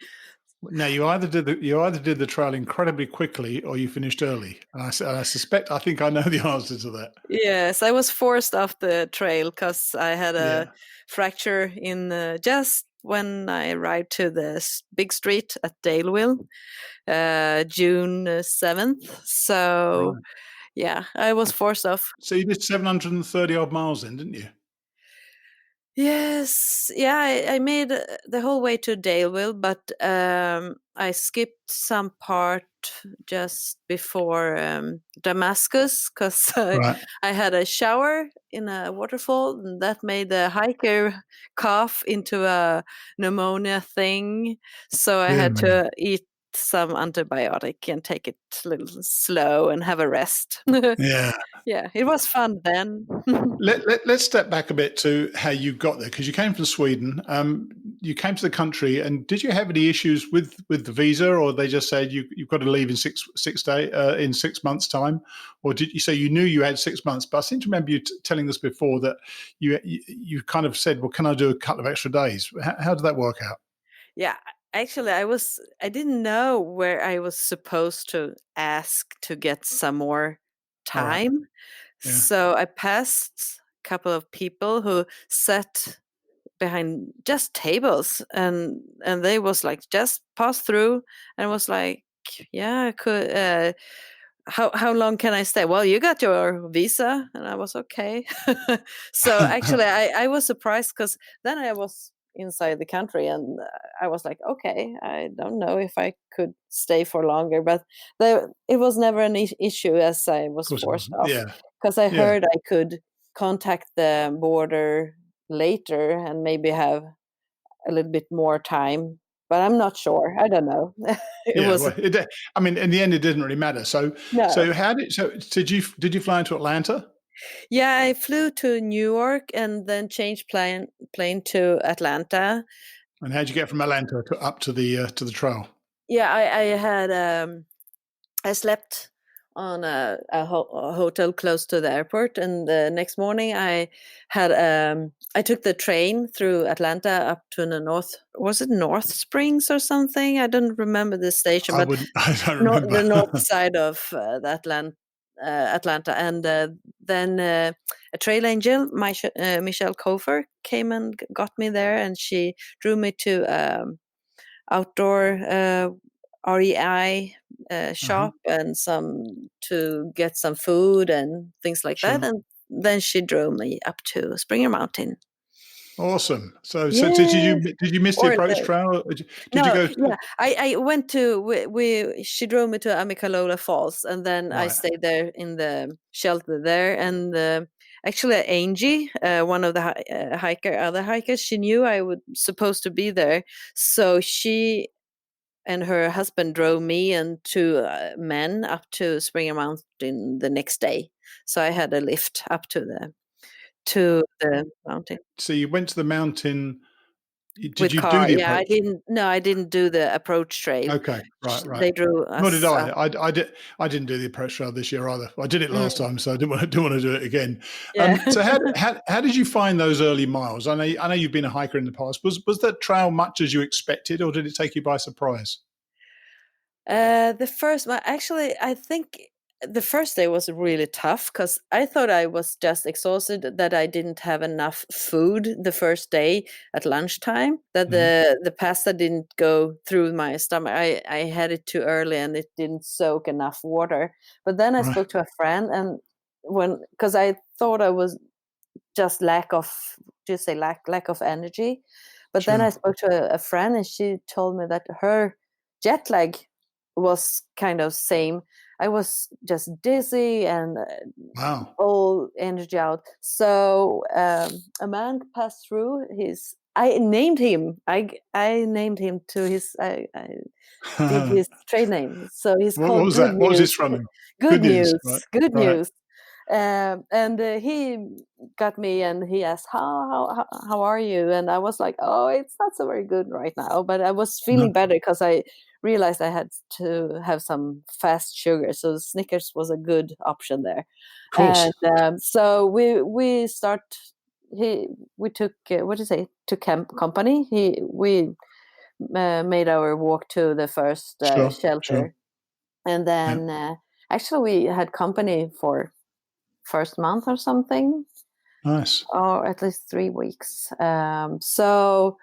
Now, you either did the trail incredibly quickly or you finished early. And I suspect, I think I know the answer to that. Yes, I was forced off the trail because I had a fracture in just when I arrived to the big street at Daleville, June 7th. So, I was forced off. So you did 730 odd miles then, didn't you? Yes, I made the whole way to Daleville, but I skipped some part just before Damascus because I had a shower in a waterfall, and that made the hiker cough into a pneumonia thing. So I had to eat some antibiotic and take it a little slow and have a rest. It was fun then. Let's step back a bit to how you got there, because you came from Sweden. You came to the country, and did you have any issues with the visa, or they just said you've got to leave in 6 months' time, or did you say you knew you had 6 months? But I seem to remember you telling us before that you kind of said, well, can I do a couple of extra days? How did that work out? Yeah, Actually, I didn't know where I was supposed to ask to get some more All right. time. Yeah. So I passed a couple of people who sat behind just tables, and they was like, just pass through, and I was like, yeah, I could. How long can I stay? Well, you got your visa, and I was okay. So actually, I was surprised because then I was inside the country, and I was like, okay, I don't know if I could stay for longer, but it was never an issue as I was Of course it forced wasn't. off Yeah. because I Yeah. heard I could contact the border later and maybe have a little bit more time, but I'm not sure. I don't know. It Yeah. was Well, I mean, in the end, it didn't really matter. So no. did you fly into Atlanta? Yeah, I flew to New York and then changed plane to Atlanta. And how'd you get from Atlanta up to the trail? Yeah, I had I slept on a hotel close to the airport, and the next morning I took the train through Atlanta up to the north. Was it North Springs or something? I don't remember the station, but I don't remember. the north side of the Atlanta, and then a trail angel, Michelle Kofer, came and got me there, and she drew me to outdoor REI shop and to get some food and things like that, Sure. and then she drove me up to Springer Mountain. Awesome. So Yeah. did you miss the approach trail? Or did you No, go? yeah, I went to she drove me to Amicalola Falls, and then I Right. stayed there in the shelter there. And actually, Angie, one of the other hikers, she knew I was supposed to be there, so she and her husband drove me and two men up to Springer Mountain the next day. So I had a lift up to the mountain. So you went to the mountain. Did With you do car, the yeah, approach? I didn't do the approach trail. Okay, right. They drew Nor did us I. up. I didn't do the approach trail this year either. I did it last Mm, time, so I didn't want to do it again. yeah. So how did you find those early miles? I know you've been a hiker in the past. Was that trail much as you expected, or did it take you by surprise? The first one, actually, I think the first day was really tough because I thought I was just exhausted, that I didn't have enough food the first day at lunchtime, that the pasta didn't go through my stomach. I had it too early and it didn't soak enough water. But then I Right. spoke to a friend, and because I thought I was just lack of energy. But then I spoke to a friend, and she told me that her jet lag was kind of same. I was just dizzy and Wow. all energy out. So a man passed through. I named him. I named him to his. I did his trade name. So he's What called was Good that? What was his News. from him? Good News. News. Right. Good Right. News. And he got me, and he asked, how are you? And I was like, oh, it's not so very good right now, but I was feeling better because I realized I had to have some fast sugar, so Snickers was a good option there. Of course. And so we took company. We made our walk to the first shelter, Sure. and then actually we had company for first month or something. Nice. Or at least 3 weeks. So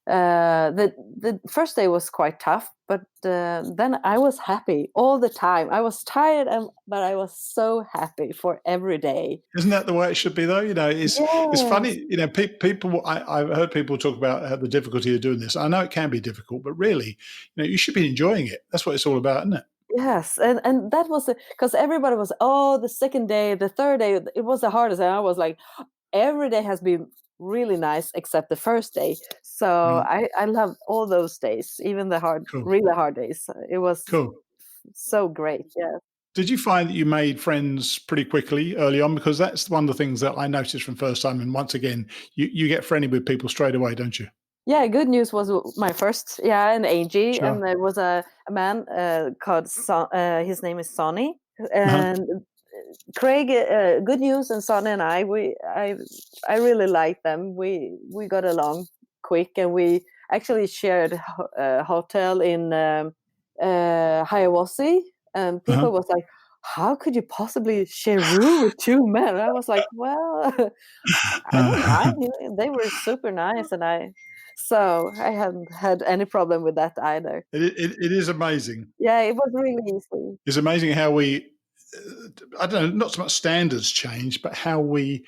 the first day was quite tough, but then I was happy all the time. I was tired, but I was so happy for every day. Isn't that the way it should be, though? It's funny. People. I've heard people talk about the difficulty of doing this. I know it can be difficult, but really, you should be enjoying it. That's what it's all about, isn't it? Yes, and that was because everybody was, the second day, the third day, it was the hardest, and I was like, every day has been really nice except the first day. So I love all those days, even the really hard days. It was so great. Yeah. Did you find that you made friends pretty quickly early on? Because that's one of the things that I noticed from first time. And once again, you get friendly with people straight away, don't you? Yeah, Good News was my first. Yeah, and Angie, Sure. and there was a man called his name is Sonny, and Craig. Good News and Sonny and I really liked them. We got along quick, and actually shared a hotel in Hiawassee, and people was like, how could you possibly share room with two men? I was like, well, I don't mind. They were super nice, and so I hadn't had any problem with that either. It is amazing. Yeah, it was really easy. It's amazing how we, I don't know, not so much standards change, but how we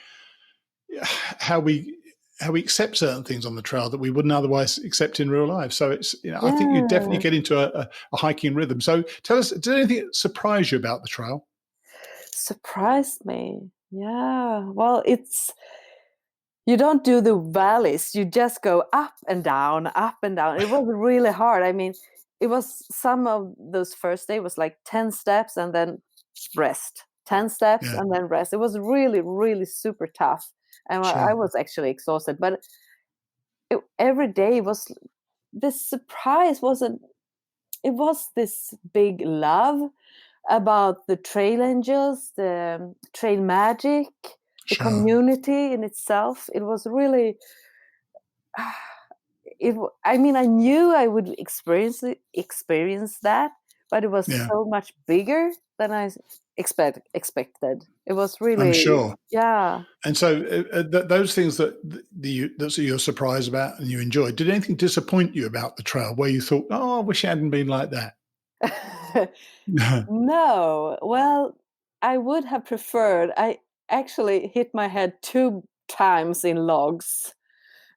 accept certain things on the trail that we wouldn't otherwise accept in real life. So it's, I think you definitely get into a hiking rhythm. So tell us, did anything surprise you about the trail? Surprised me. Yeah. Well, you don't do the valleys. You just go up and down, up and down. It was really hard. I mean, it was some of those first day was like 10 steps and then rest, 10 steps and then rest. It was really, really super tough. And I was actually exhausted, but every day was this surprise it was this big love about the trail angels, the trail magic, the community in itself. It was really, I knew I would experience that, but it was so much bigger than I expected. It was really, I'm sure. Yeah. And so those things that you're surprised about and you enjoyed, did anything disappoint you about the trail where you thought, oh, I wish I hadn't been like that? No. Well, I would have preferred, I actually hit my head 2 times in logs.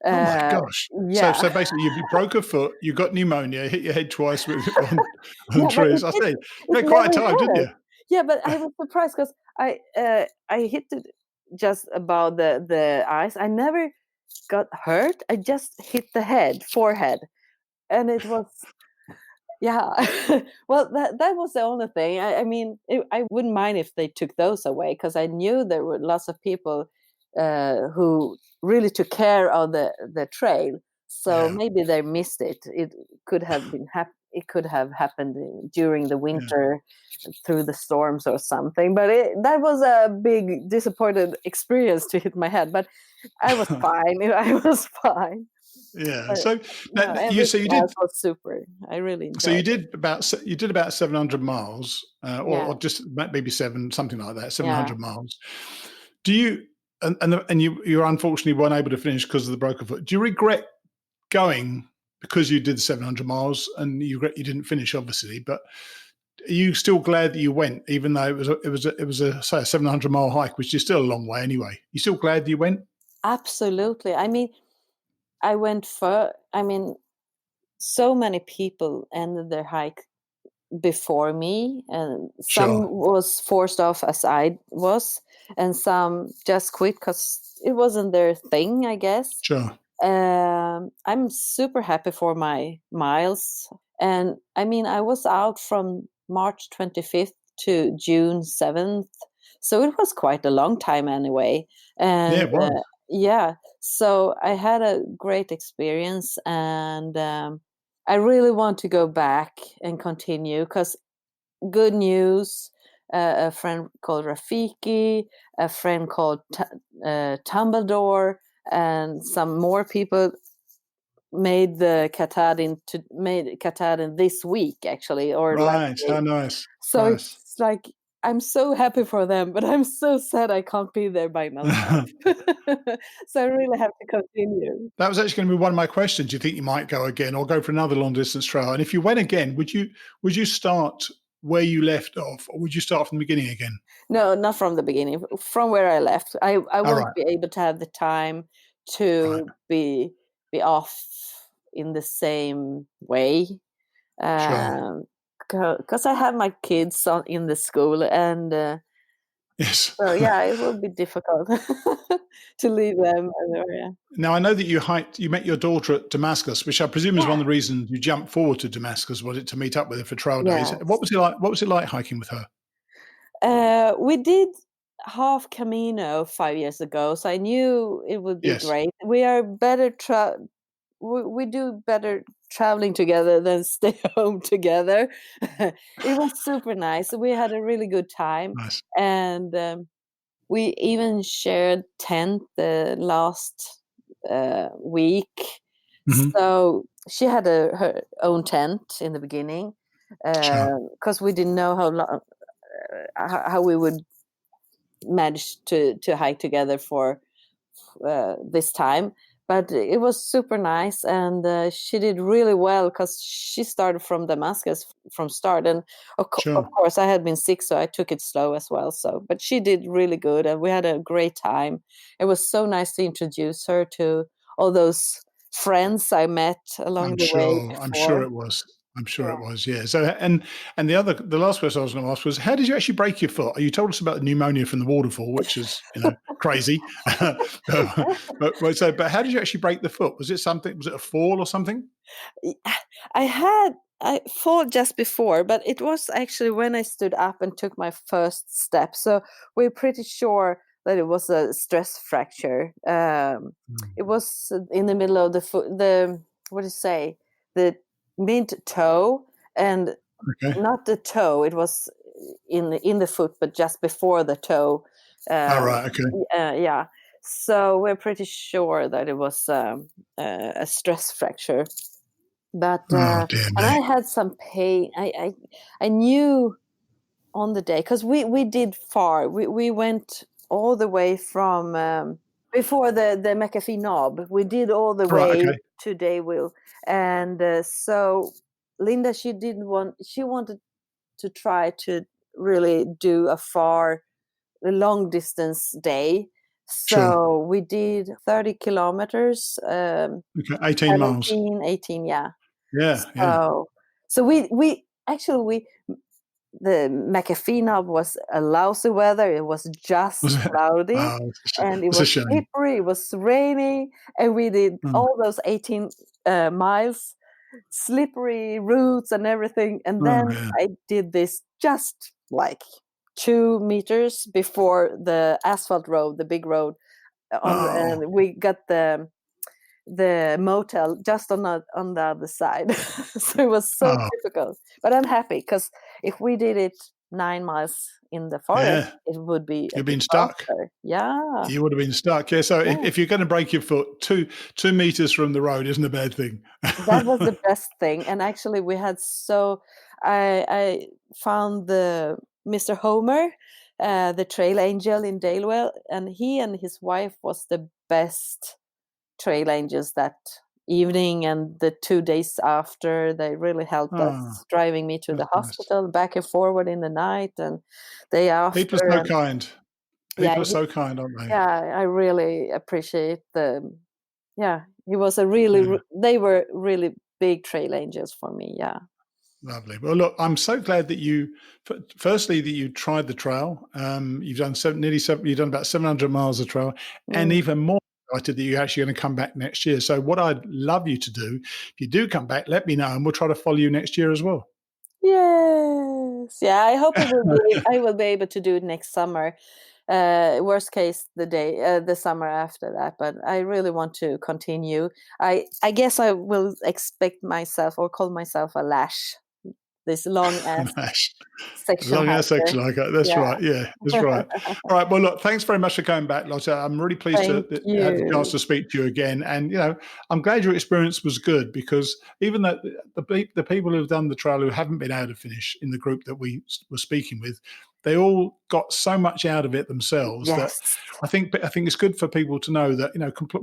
Oh my gosh. Yeah. So basically you broke a foot, you got pneumonia, hit your head twice on trees. I see. You had quite a time, didn't you? Yeah, but I was surprised because I hit it just above the eyes. I never got hurt. I just hit the forehead. And it was, well, that was the only thing. I wouldn't mind if they took those away because I knew there were lots of people who really took care of the trail. So maybe they missed it. It could have been it could have happened during the winter through the storms or something. But that was a big disappointed experience to hit my head. But I was fine. I was fine. Yeah. But, so you did was super. I really enjoyed. So you did about 700 miles, or just maybe 7, something like that, 700 miles. Do you and you unfortunately weren't able to finish because of the broken foot? Do you regret going because you did 700 miles and you didn't finish, obviously? But are you still glad that you went, even though it was a 700-mile hike, which is still a long way anyway? You still glad that you went? Absolutely. I went so many people ended their hike before me, and some was forced off as I was, and some just quit because it wasn't their thing, I guess. Sure. I'm super happy for my miles. And I was out from March 25th to June 7th. So it was quite a long time anyway. And it was. So I had a great experience, and I really want to go back and continue because good news, a friend called Rafiki, a friend called Tumbledore, and some more people made the Katahdin this week, actually. Right, how nice. So it's like, I'm so happy for them, but I'm so sad I can't be there by myself. So I really have to continue. That was actually going to be one of my questions. Do you think you might go again or go for another long distance trail? And if you went again, would you start where you left off, or would you start from the beginning again? No, not from the beginning. From where I left. I won't be able to have the time to be off in the same way. Because I have my kids in the school, and yes. So it will be difficult to leave them. Now I know that you met your daughter at Damascus, which I presume is one of the reasons you jumped forward to Damascus. Was it to meet up with her for trail days? What was it like? What was it like hiking with her? We did half Camino 5 years ago, so I knew it would be great. We are better. We do better traveling together than stay home together. It was super nice. We had a really good time. Nice. And we even shared tent the last week. Mm-hmm. So she had her own tent in the beginning, because we didn't know how long, how we would manage to hike together for this time. But it was super nice, and she did really well because she started from Damascus from start. And of course, I had been sick, so I took it slow as well. But she did really good, and we had a great time. It was so nice to introduce her to all those friends I met along the way before. I'm sure it was. It was, yeah. So, and the last question I was going to ask was, how did you actually break your foot? You told us about the pneumonia from the waterfall, which is, crazy. but how did you actually break the foot? Was it a fall or something? I fall just before, but it was actually when I stood up and took my first step. So we're pretty sure that it was a stress fracture. It was in the middle of the foot, the mid toe, and not the toe. It was in the foot, but just before the toe. Right. Okay. Yeah. So we're pretty sure that it was a stress fracture. But and I had some pain. I knew on the day, because we did far. We went all the way from before the McAfee Knob. We did all the way to Daywell. And so Linda, she wanted to try to really do a long distance day. So we did 30 kilometers. 18 miles. 18, yeah. Yeah. So we actually, the McAfee Knob was a lousy weather. It was just cloudy, and it was slippery. It was raining, and we did all those 18 miles, slippery routes and everything. And then I did this just like 2 meters before the asphalt road, the big road, and we got the motel just on the other side. So it was so difficult, but I'm happy, because if we did it 9 miles in the forest, it would be you've been stuck. Yeah, you would have been stuck. So if you're going to break your foot, 2 meters from the road isn't a bad thing. That was the best thing. And actually we had I found the Mr. Homer, the trail angel in Daywell, and he and his wife was the best trail angels that evening, and the 2 days after. They really helped us, driving me to the hospital, back and forward in the night, and day after. People are so kind. People are so kind, aren't they? Yeah, I really appreciate them. Yeah, he was they were really big trail angels for me. Yeah. Lovely. Well, look, I'm so glad that you tried the trail. You've done you've done about 700 miles of trail, and even more excited that you're actually going to come back next year. So what I'd love you to do, if you do come back, let me know, and we'll try to follow you next year as well. Yes. Yeah, I hope I will be able to do it next summer. Worst case, the summer after that. But I really want to continue. I guess I will expect myself, or call myself, a lash. This long ass section. Long ass section like that. That's right. Yeah, that's right. All right. Well, look, thanks very much for coming back, Lotta. I'm really pleased to have the chance to speak to you again. And, I'm glad your experience was good, because even though the people who've done the trail who haven't been able to finish in the group that we were speaking with, they all got so much out of it themselves that I think it's good for people to know that,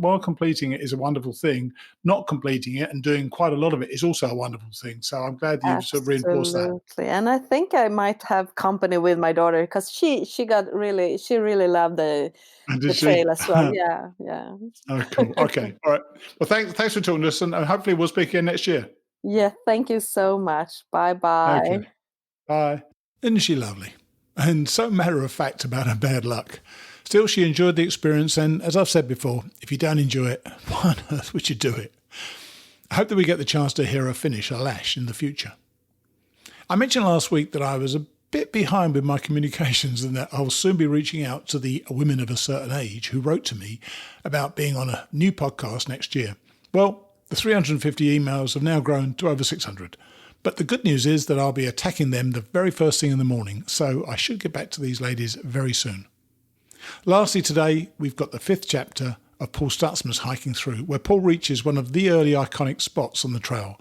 while completing it is a wonderful thing, not completing it and doing quite a lot of it is also a wonderful thing. So I'm glad you sort of reinforced that. Absolutely. And I think I might have company with my daughter, because she really loved the trail as well. Yeah. Oh, cool. Okay. All right. Well, thanks for talking to us, and hopefully we'll speak again next year. Yeah. Thank you so much. Bye-bye. Okay. Bye. Isn't she lovely? And so matter of fact about her bad luck. Still, she enjoyed the experience, and as I've said before, if you don't enjoy it, why on earth would you do it? I hope that we get the chance to hear her finish a lash in the future. I mentioned last week that I was a bit behind with my communications, and that I'll soon be reaching out to the women of a certain age who wrote to me about being on a new podcast next year. Well, the 350 emails have now grown to over 600. But the good news is that I'll be attacking them the very first thing in the morning, so I should get back to these ladies very soon. Lastly today, we've got the 5th chapter of Paul Stutzman's hiking through, where Paul reaches one of the early iconic spots on the trail,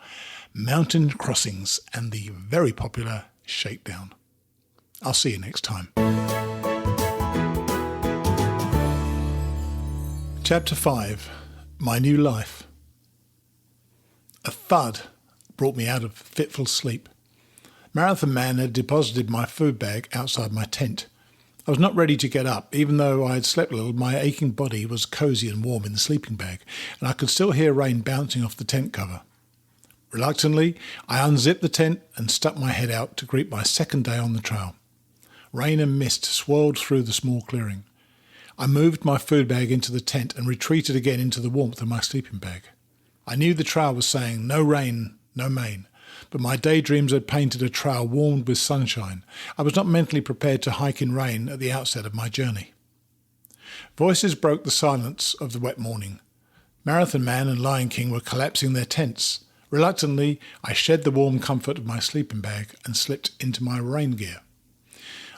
mountain crossings and the very popular shakedown. I'll see you next time. Chapter 5, My New Life. A thud brought me out of fitful sleep. Marathon Man had deposited my food bag outside my tent. I was not ready to get up. Even though I had slept a little, my aching body was cosy and warm in the sleeping bag, and I could still hear rain bouncing off the tent cover. Reluctantly, I unzipped the tent and stuck my head out to greet my second day on the trail. Rain and mist swirled through the small clearing. I moved my food bag into the tent and retreated again into the warmth of my sleeping bag. I knew the trail was saying, no rain, no Maine, but my daydreams had painted a trail warmed with sunshine. I was not mentally prepared to hike in rain at the outset of my journey. Voices broke the silence of the wet morning. Marathon Man and Lion King were collapsing their tents. Reluctantly, I shed the warm comfort of my sleeping bag and slipped into my rain gear.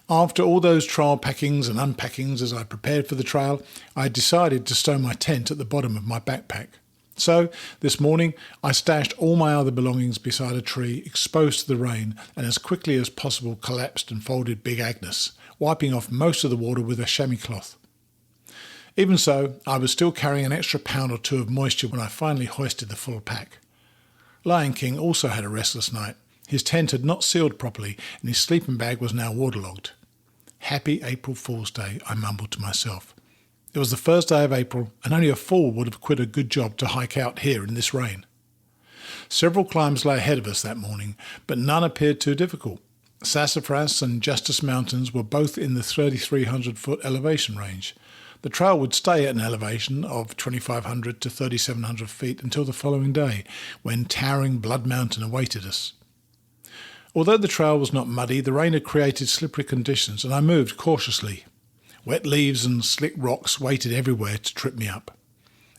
After all those trail packings and unpackings as I prepared for the trail, I had decided to stow my tent at the bottom of my backpack. So, this morning, I stashed all my other belongings beside a tree, exposed to the rain, and as quickly as possible collapsed and folded Big Agnes, wiping off most of the water with a chamois cloth. Even so, I was still carrying an extra pound or two of moisture when I finally hoisted the full pack. Lion King also had a restless night. His tent had not sealed properly, and his sleeping bag was now waterlogged. Happy April Fool's Day, I mumbled to myself. It was the first day of April, and only a fool would have quit a good job to hike out here in this rain. Several climbs lay ahead of us that morning, but none appeared too difficult. Sassafras and Justice Mountains were both in the 3,300-foot elevation range. The trail would stay at an elevation of 2,500 to 3,700 feet until the following day, when towering Blood Mountain awaited us. Although the trail was not muddy, the rain had created slippery conditions, and I moved cautiously. Wet leaves and slick rocks waited everywhere to trip me up.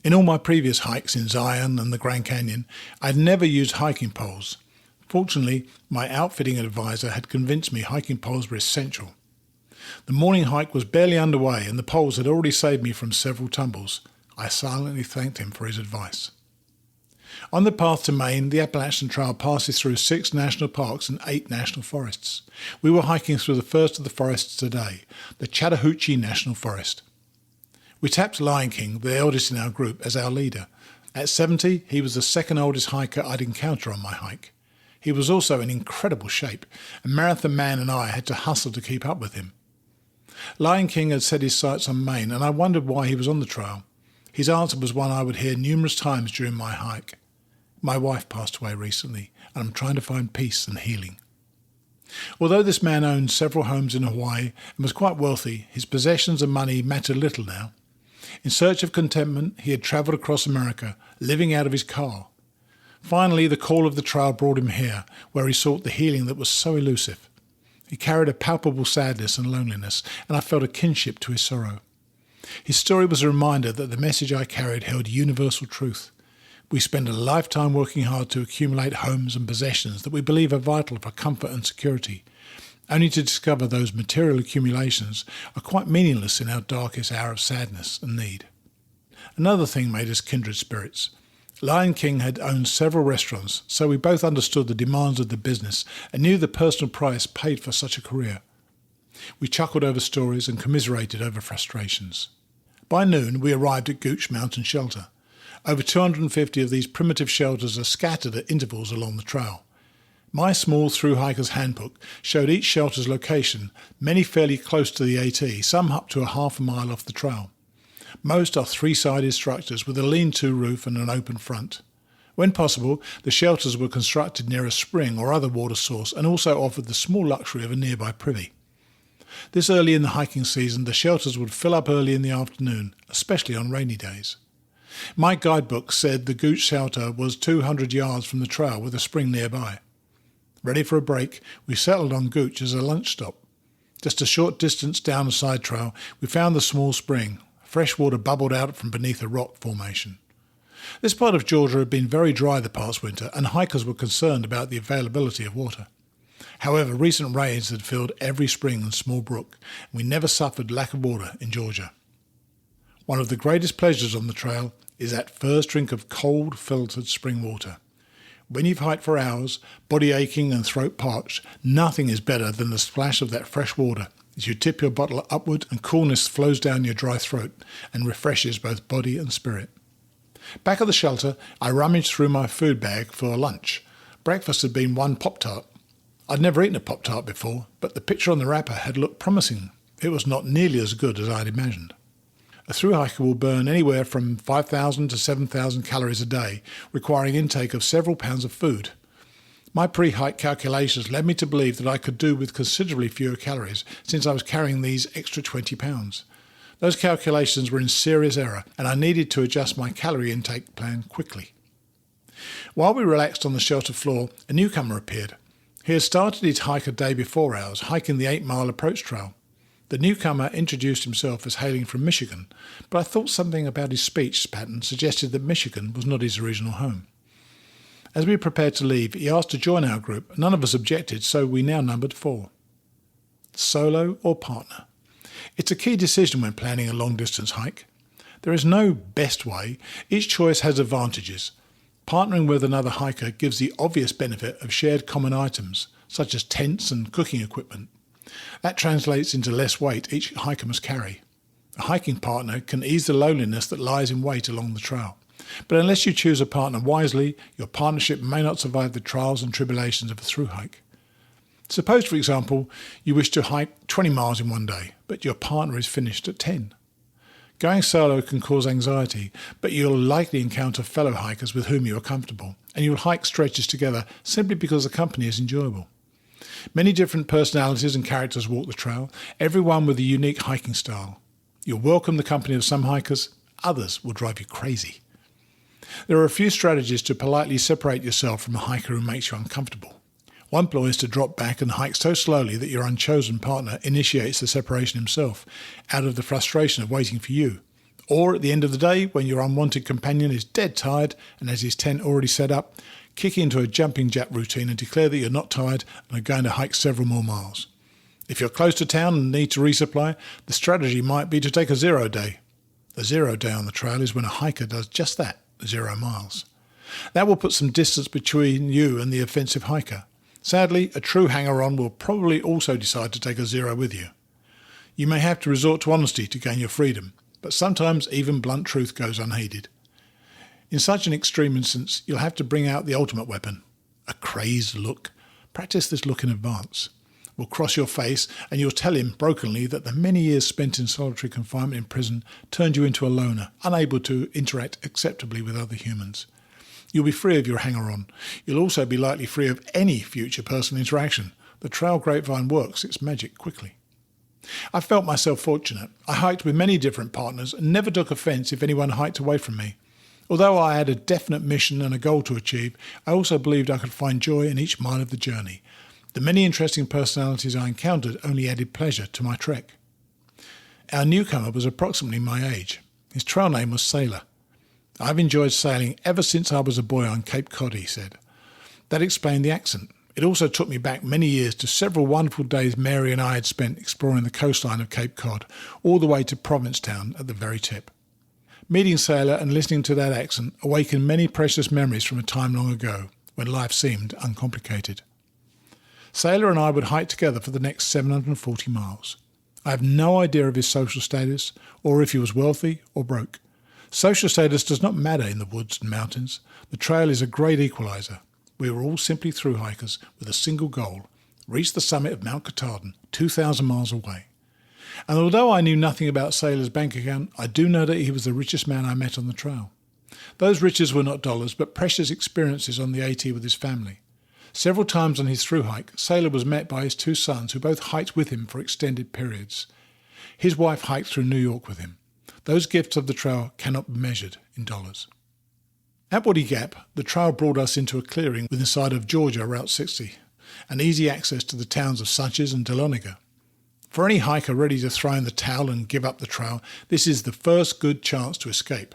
In all my previous hikes in Zion and the Grand Canyon, I had never used hiking poles. Fortunately, my outfitting advisor had convinced me hiking poles were essential. The morning hike was barely underway, and the poles had already saved me from several tumbles. I silently thanked him for his advice. On the path to Maine, the Appalachian Trail passes through 6 national parks and 8 national forests. We were hiking through the first of the forests today, the Chattahoochee National Forest. We tapped Lion King, the eldest in our group, as our leader. At 70, he was the second oldest hiker I'd encounter on my hike. He was also in incredible shape, and Marathon Man and I had to hustle to keep up with him. Lion King had set his sights on Maine, and I wondered why he was on the trail. His answer was one I would hear numerous times during my hike. My wife passed away recently, and I'm trying to find peace and healing. Although this man owned several homes in Hawaii and was quite wealthy, his possessions and money mattered little now. In search of contentment, he had travelled across America, living out of his car. Finally, the call of the trail brought him here, where he sought the healing that was so elusive. He carried a palpable sadness and loneliness, and I felt a kinship to his sorrow. His story was a reminder that the message I carried held universal truth. We spend a lifetime working hard to accumulate homes and possessions that we believe are vital for comfort and security, only to discover those material accumulations are quite meaningless in our darkest hour of sadness and need. Another thing made us kindred spirits. Lion King had owned several restaurants, so we both understood the demands of the business and knew the personal price paid for such a career. We chuckled over stories and commiserated over frustrations. By noon, we arrived at Gooch Mountain Shelter. Over 250 of these primitive shelters are scattered at intervals along the trail. My small thru-hiker's handbook showed each shelter's location, many fairly close to the AT, some up to a half a mile off the trail. Most are 3-sided structures with a lean-to roof and an open front. When possible, the shelters were constructed near a spring or other water source and also offered the small luxury of a nearby privy. This early in the hiking season, the shelters would fill up early in the afternoon, especially on rainy days. My guidebook said the Gooch shelter was 200 yards from the trail with a spring nearby. Ready for a break, we settled on Gooch as a lunch stop. Just a short distance down a side trail, we found the small spring. Fresh water bubbled out from beneath a rock formation. This part of Georgia had been very dry the past winter, and hikers were concerned about the availability of water. However, recent rains had filled every spring and small brook, and we never suffered lack of water in Georgia. One of the greatest pleasures on the trail is that first drink of cold, filtered spring water. When you've hiked for hours, body aching and throat parched, nothing is better than the splash of that fresh water as you tip your bottle upward and coolness flows down your dry throat and refreshes both body and spirit. Back at the shelter, I rummaged through my food bag for lunch. Breakfast had been one Pop-Tart. I'd never eaten a Pop-Tart before, but the picture on the wrapper had looked promising. It was not nearly as good as I'd imagined. A thru-hiker will burn anywhere from 5,000 to 7,000 calories a day, requiring intake of several pounds of food. My pre-hike calculations led me to believe that I could do with considerably fewer calories since I was carrying these extra 20 pounds. Those calculations were in serious error, and I needed to adjust my calorie intake plan quickly. While we relaxed on the shelter floor, a newcomer appeared. He had started his hike a day before ours, hiking the 8-mile approach trail. The newcomer introduced himself as hailing from Michigan, but I thought something about his speech pattern suggested that Michigan was not his original home. As we prepared to leave, he asked to join our group. None of us objected, so we now numbered 4. Solo or partner? It's a key decision when planning a long-distance hike. There is no best way. Each choice has advantages. Partnering with another hiker gives the obvious benefit of shared common items, such as tents and cooking equipment. That translates into less weight each hiker must carry. A hiking partner can ease the loneliness that lies in wait along the trail. But unless you choose a partner wisely, your partnership may not survive the trials and tribulations of a thru hike. Suppose, for example, you wish to hike 20 miles in one day, but your partner is finished at 10. Going solo can cause anxiety, but you'll likely encounter fellow hikers with whom you are comfortable, and you'll hike stretches together simply because the company is enjoyable. Many different personalities and characters walk the trail, everyone with a unique hiking style. You'll welcome the company of some hikers, others will drive you crazy. There are a few strategies to politely separate yourself from a hiker who makes you uncomfortable. One ploy is to drop back and hike so slowly that your unchosen partner initiates the separation himself, out of the frustration of waiting for you. Or at the end of the day, when your unwanted companion is dead tired and has his tent already set up, kick into a jumping jack routine and declare that you're not tired and are going to hike several more miles. If you're close to town and need to resupply, the strategy might be to take a 0 day. A 0 day on the trail is when a hiker does just that, 0 miles. That will put some distance between you and the offensive hiker. Sadly, a true hanger-on will probably also decide to take a 0 with you. You may have to resort to honesty to gain your freedom, but sometimes even blunt truth goes unheeded. In such an extreme instance, you'll have to bring out the ultimate weapon, a crazed look. Practice this look in advance. Will cross your face and you'll tell him brokenly that the many years spent in solitary confinement in prison turned you into a loner, unable to interact acceptably with other humans. You'll be free of your hanger-on. You'll also be likely free of any future personal interaction. The trail grapevine works its magic quickly. I felt myself fortunate. I hiked with many different partners and never took offence if anyone hiked away from me. Although I had a definite mission and a goal to achieve, I also believed I could find joy in each mile of the journey. The many interesting personalities I encountered only added pleasure to my trek. Our newcomer was approximately my age. His trail name was Sailor. I've enjoyed sailing ever since I was a boy on Cape Cod, he said. That explained the accent. It also took me back many years to several wonderful days Mary and I had spent exploring the coastline of Cape Cod, all the way to Provincetown at the very tip. Meeting Sailor and listening to that accent awakened many precious memories from a time long ago, when life seemed uncomplicated. Sailor and I would hike together for the next 740 miles. I have no idea of his social status, or if he was wealthy or broke. Social status does not matter in the woods and mountains. The trail is a great equalizer. We were all simply thru hikers with a single goal, reach the summit of Mount Katahdin, 2,000 miles away. And although I knew nothing about Sailor's bank account, I do know that he was the richest man I met on the trail. Those riches were not dollars, but precious experiences on the AT with his family. Several times on his thru hike, Sailor was met by his 2 sons who both hiked with him for extended periods. His wife hiked through New York with him. Those gifts of the trail cannot be measured in dollars. At Woody Gap, the trail brought us into a clearing within sight of Georgia Route 60, and easy access to the towns of Suches and Dahlonega. For any hiker ready to throw in the towel and give up the trail, this is the first good chance to escape.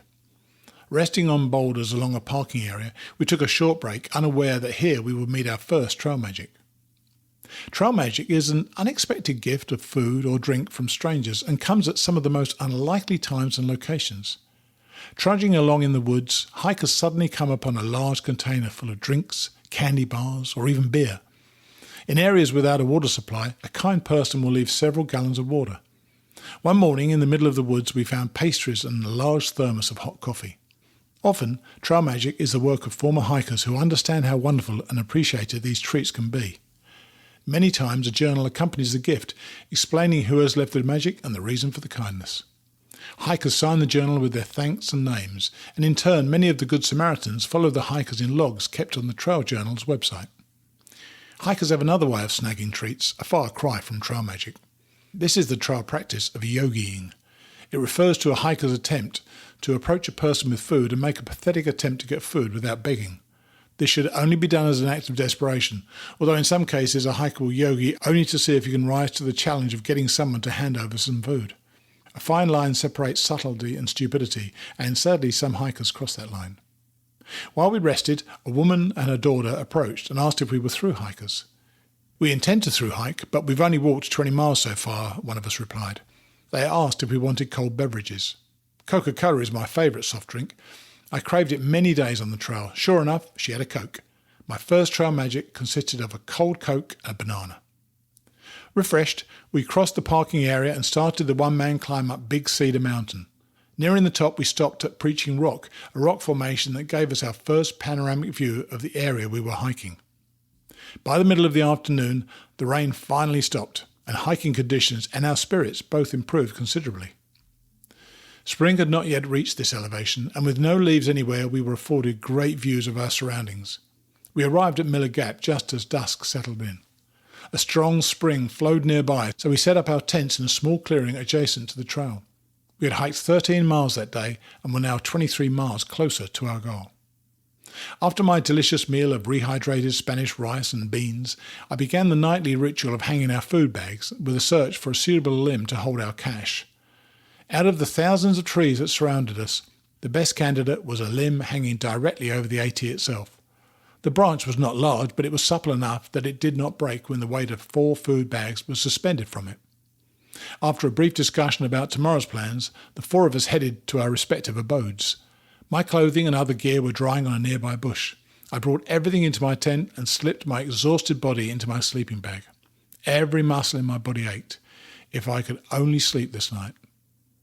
Resting on boulders along a parking area, we took a short break, unaware that here we would meet our first trail magic. Trail magic is an unexpected gift of food or drink from strangers and comes at some of the most unlikely times and locations. Trudging along in the woods, hikers suddenly come upon a large container full of drinks, candy bars, or even beer. In areas without a water supply, a kind person will leave several gallons of water. One morning in the middle of the woods, we found pastries and a large thermos of hot coffee. Often, trail magic is the work of former hikers who understand how wonderful and appreciated these treats can be. Many times a journal accompanies the gift, explaining who has left the magic and the reason for the kindness. Hikers sign the journal with their thanks and names, and in turn many of the Good Samaritans follow the hikers in logs kept on the Trail Journal's website. Hikers have another way of snagging treats, a far cry from trail magic. This is the trail practice of yogiing. It refers to a hiker's attempt to approach a person with food and make a pathetic attempt to get food without begging. This should only be done as an act of desperation, although in some cases a hiker will yogi only to see if he can rise to the challenge of getting someone to hand over some food. A fine line separates subtlety and stupidity, and sadly some hikers cross that line. While we rested, a woman and her daughter approached and asked if we were through hikers. "We intend to through hike, but we've only walked 20 miles so far," one of us replied. They asked if we wanted cold beverages. Coca-Cola is my favourite soft drink. I craved it many days on the trail. Sure enough, she had a Coke. My first trail magic consisted of a cold Coke and a banana. Refreshed, we crossed the parking area and started the one-man climb up Big Cedar Mountain. Nearing the top, we stopped at Preaching Rock, a rock formation that gave us our first panoramic view of the area we were hiking. By the middle of the afternoon, the rain finally stopped, and hiking conditions and our spirits both improved considerably. Spring had not yet reached this elevation, and with no leaves anywhere, we were afforded great views of our surroundings. We arrived at Miller Gap just as dusk settled in. A strong spring flowed nearby, so we set up our tents in a small clearing adjacent to the trail. We had hiked 13 miles that day and were now 23 miles closer to our goal. After my delicious meal of rehydrated Spanish rice and beans, I began the nightly ritual of hanging our food bags with a search for a suitable limb to hold our cache. Out of the thousands of trees that surrounded us, the best candidate was a limb hanging directly over the AT itself. The branch was not large, but it was supple enough that it did not break when the weight of 4 food bags was suspended from it. After a brief discussion about tomorrow's plans, the 4 of us headed to our respective abodes. My clothing and other gear were drying on a nearby bush. I brought everything into my tent and slipped my exhausted body into my sleeping bag. Every muscle in my body ached. If I could only sleep this night.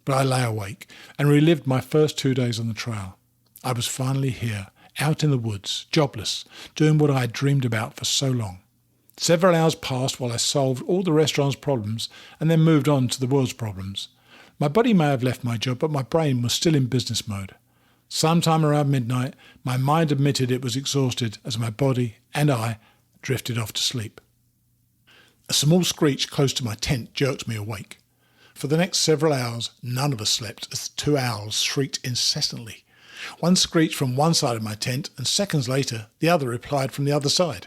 But I lay awake and relived my first 2 days on the trail. I was finally here, out in the woods, jobless, doing what I had dreamed about for so long. Several hours passed while I solved all the restaurant's problems and then moved on to the world's problems. My body may have left my job, but my brain was still in business mode. Sometime around midnight, my mind admitted it was exhausted as my body and I drifted off to sleep. A small screech close to my tent jerked me awake. For the next several hours, none of us slept as the 2 owls shrieked incessantly. One screeched from one side of my tent, and seconds later, the other replied from the other side.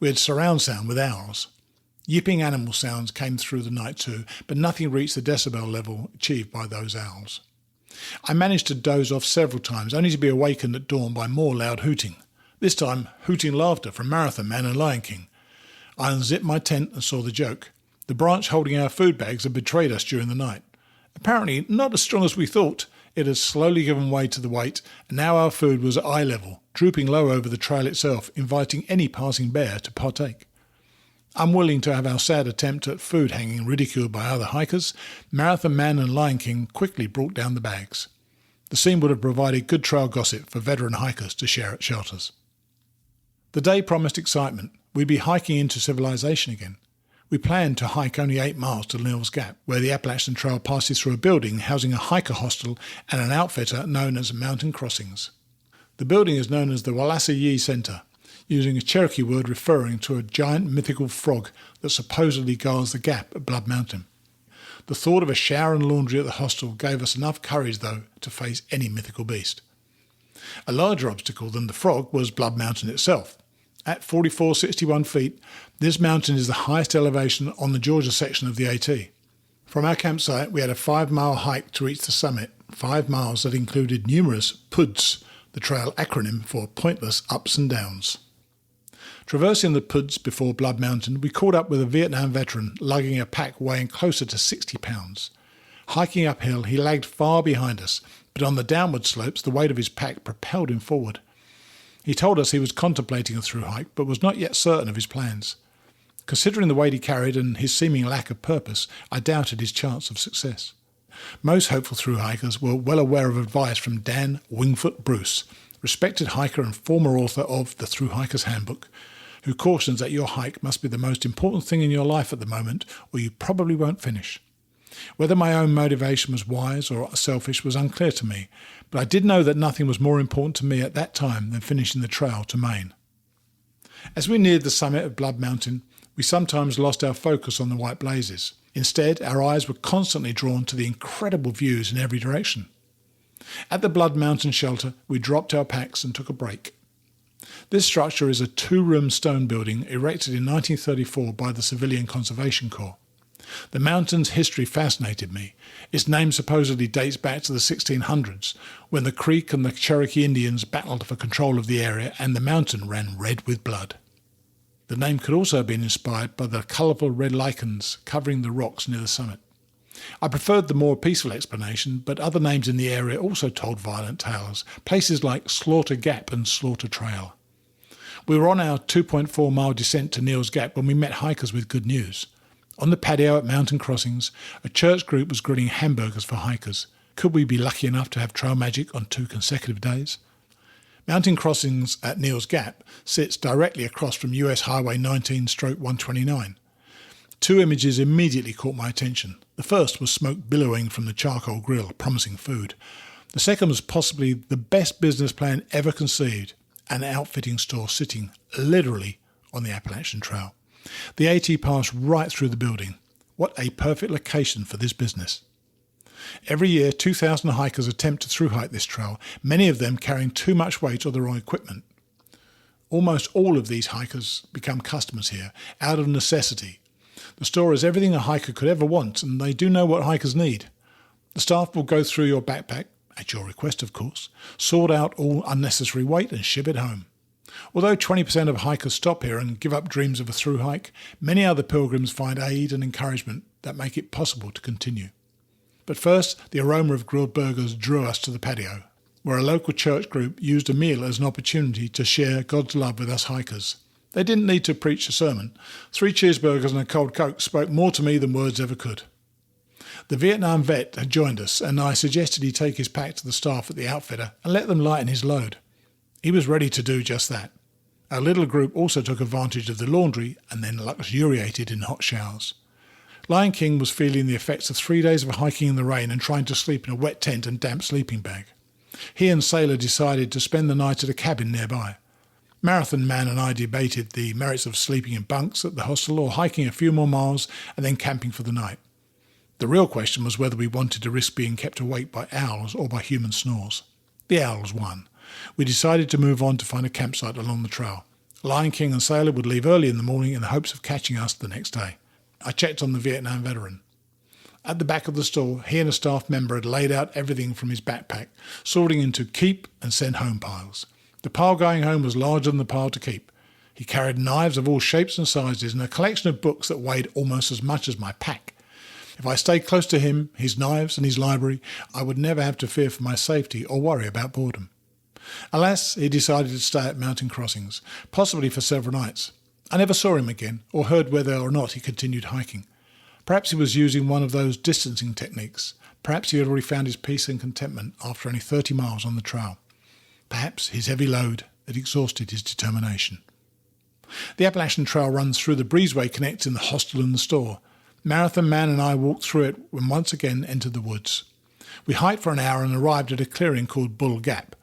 We had surround sound with owls. Yipping animal sounds came through the night too, but nothing reached the decibel level achieved by those owls. I managed to doze off several times, only to be awakened at dawn by more loud hooting. This time, hooting laughter from Marathon Man and Lion King. I unzipped my tent and saw the joke. The branch holding our food bags had betrayed us during the night. Apparently, not as strong as we thought, it had slowly given way to the weight, and now our food was at eye level, drooping low over the trail itself, inviting any passing bear to partake. Unwilling to have our sad attempt at food hanging ridiculed by other hikers, Marathon Man and Lion King quickly brought down the bags. The scene would have provided good trail gossip for veteran hikers to share at shelters. The day promised excitement. We'd be hiking into civilization again. We planned to hike only 8 miles to Nils Gap, where the Appalachian Trail passes through a building housing a hiker hostel and an outfitter known as Mountain Crossings. The building is known as the Wallace Center, using a Cherokee word referring to a giant mythical frog that supposedly guards the gap at Blood Mountain. The thought of a shower and laundry at the hostel gave us enough courage, though, to face any mythical beast. A larger obstacle than the frog was Blood Mountain itself. At 4,461 feet, this mountain is the highest elevation on the Georgia section of the AT. From our campsite, we had a 5-mile hike to reach the summit, 5 miles that included numerous PUDs, the trail acronym for Pointless Ups and Downs. Traversing the Puds before Blood Mountain, we caught up with a Vietnam veteran lugging a pack weighing closer to 60 pounds. Hiking uphill, he lagged far behind us, but on the downward slopes, the weight of his pack propelled him forward. He told us he was contemplating a through hike, but was not yet certain of his plans. Considering the weight he carried and his seeming lack of purpose, I doubted his chance of success. Most hopeful through hikers were well aware of advice from Dan Wingfoot Bruce, respected hiker and former author of The Through Hiker's Handbook, who cautions that your hike must be the most important thing in your life at the moment, or you probably won't finish. Whether my own motivation was wise or selfish was unclear to me, but I did know that nothing was more important to me at that time than finishing the trail to Maine. As we neared the summit of Blood Mountain, we sometimes lost our focus on the white blazes. Instead, our eyes were constantly drawn to the incredible views in every direction. At the Blood Mountain shelter, we dropped our packs and took a break. This structure is a 2-room stone building erected in 1934 by the Civilian Conservation Corps. The mountain's history fascinated me. Its name supposedly dates back to the 1600s, when the Creek and the Cherokee Indians battled for control of the area and the mountain ran red with blood. The name could also have been inspired by the colourful red lichens covering the rocks near the summit. I preferred the more peaceful explanation, but other names in the area also told violent tales, places like Slaughter Gap and Slaughter Trail. We were on our 2.4-mile descent to Neal's Gap when we met hikers with good news. On the patio at Mountain Crossings, a church group was grilling hamburgers for hikers. Could we be lucky enough to have trail magic on 2 consecutive days? Mountain Crossings at Neal's Gap sits directly across from US Highway 19/129. 2 images immediately caught my attention. The first was smoke billowing from the charcoal grill, promising food. The second was possibly the best business plan ever conceived, an outfitting store sitting literally on the Appalachian Trail. The AT passed right through the building. What a perfect location for this business. Every year, 2,000 hikers attempt to through-hike this trail, many of them carrying too much weight or the wrong equipment. Almost all of these hikers become customers here, out of necessity. The store is everything a hiker could ever want, and they do know what hikers need. The staff will go through your backpack, at your request of course, sort out all unnecessary weight and ship it home. Although 20% of hikers stop here and give up dreams of a through hike, many other pilgrims find aid and encouragement that make it possible to continue. But first, the aroma of grilled burgers drew us to the patio, where a local church group used a meal as an opportunity to share God's love with us hikers. They didn't need to preach a sermon. 3 cheeseburgers and a cold Coke spoke more to me than words ever could. The Vietnam vet had joined us, and I suggested he take his pack to the staff at the outfitter and let them lighten his load. He was ready to do just that. Our little group also took advantage of the laundry and then luxuriated in hot showers. Lion King was feeling the effects of 3 days of hiking in the rain and trying to sleep in a wet tent and damp sleeping bag. He and Sailor decided to spend the night at a cabin nearby. Marathon Man and I debated the merits of sleeping in bunks at the hostel or hiking a few more miles and then camping for the night. The real question was whether we wanted to risk being kept awake by owls or by human snores. The owls won. We decided to move on to find a campsite along the trail. Lion King and Sailor would leave early in the morning in the hopes of catching us the next day. I checked on the Vietnam veteran. At the back of the store, he and a staff member had laid out everything from his backpack, sorting into keep and send home piles. The pile going home was larger than the pile to keep. He carried knives of all shapes and sizes and a collection of books that weighed almost as much as my pack. If I stayed close to him, his knives and his library, I would never have to fear for my safety or worry about boredom. Alas, he decided to stay at Mountain Crossings, possibly for several nights. I never saw him again or heard whether or not he continued hiking. Perhaps he was using one of those distancing techniques. Perhaps he had already found his peace and contentment after only 30 miles on the trail. Perhaps his heavy load had exhausted his determination. The Appalachian Trail runs through the breezeway connecting the hostel and the store. Marathon Man and I walked through it and once again entered the woods. We hiked for an hour and arrived at a clearing called Bull Gap.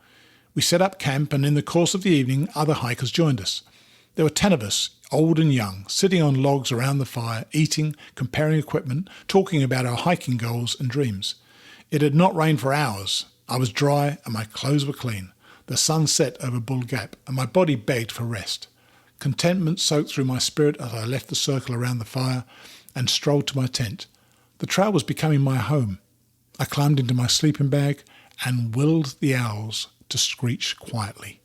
We set up camp, and in the course of the evening other hikers joined us. There were 10 of us, old and young, sitting on logs around the fire, eating, comparing equipment, talking about our hiking goals and dreams. It had not rained for hours. I was dry and my clothes were clean. The sun set over Bull Gap and my body begged for rest. Contentment soaked through my spirit as I left the circle around the fire and strolled to my tent. The trail was becoming my home. I climbed into my sleeping bag and willed the owls to screech quietly.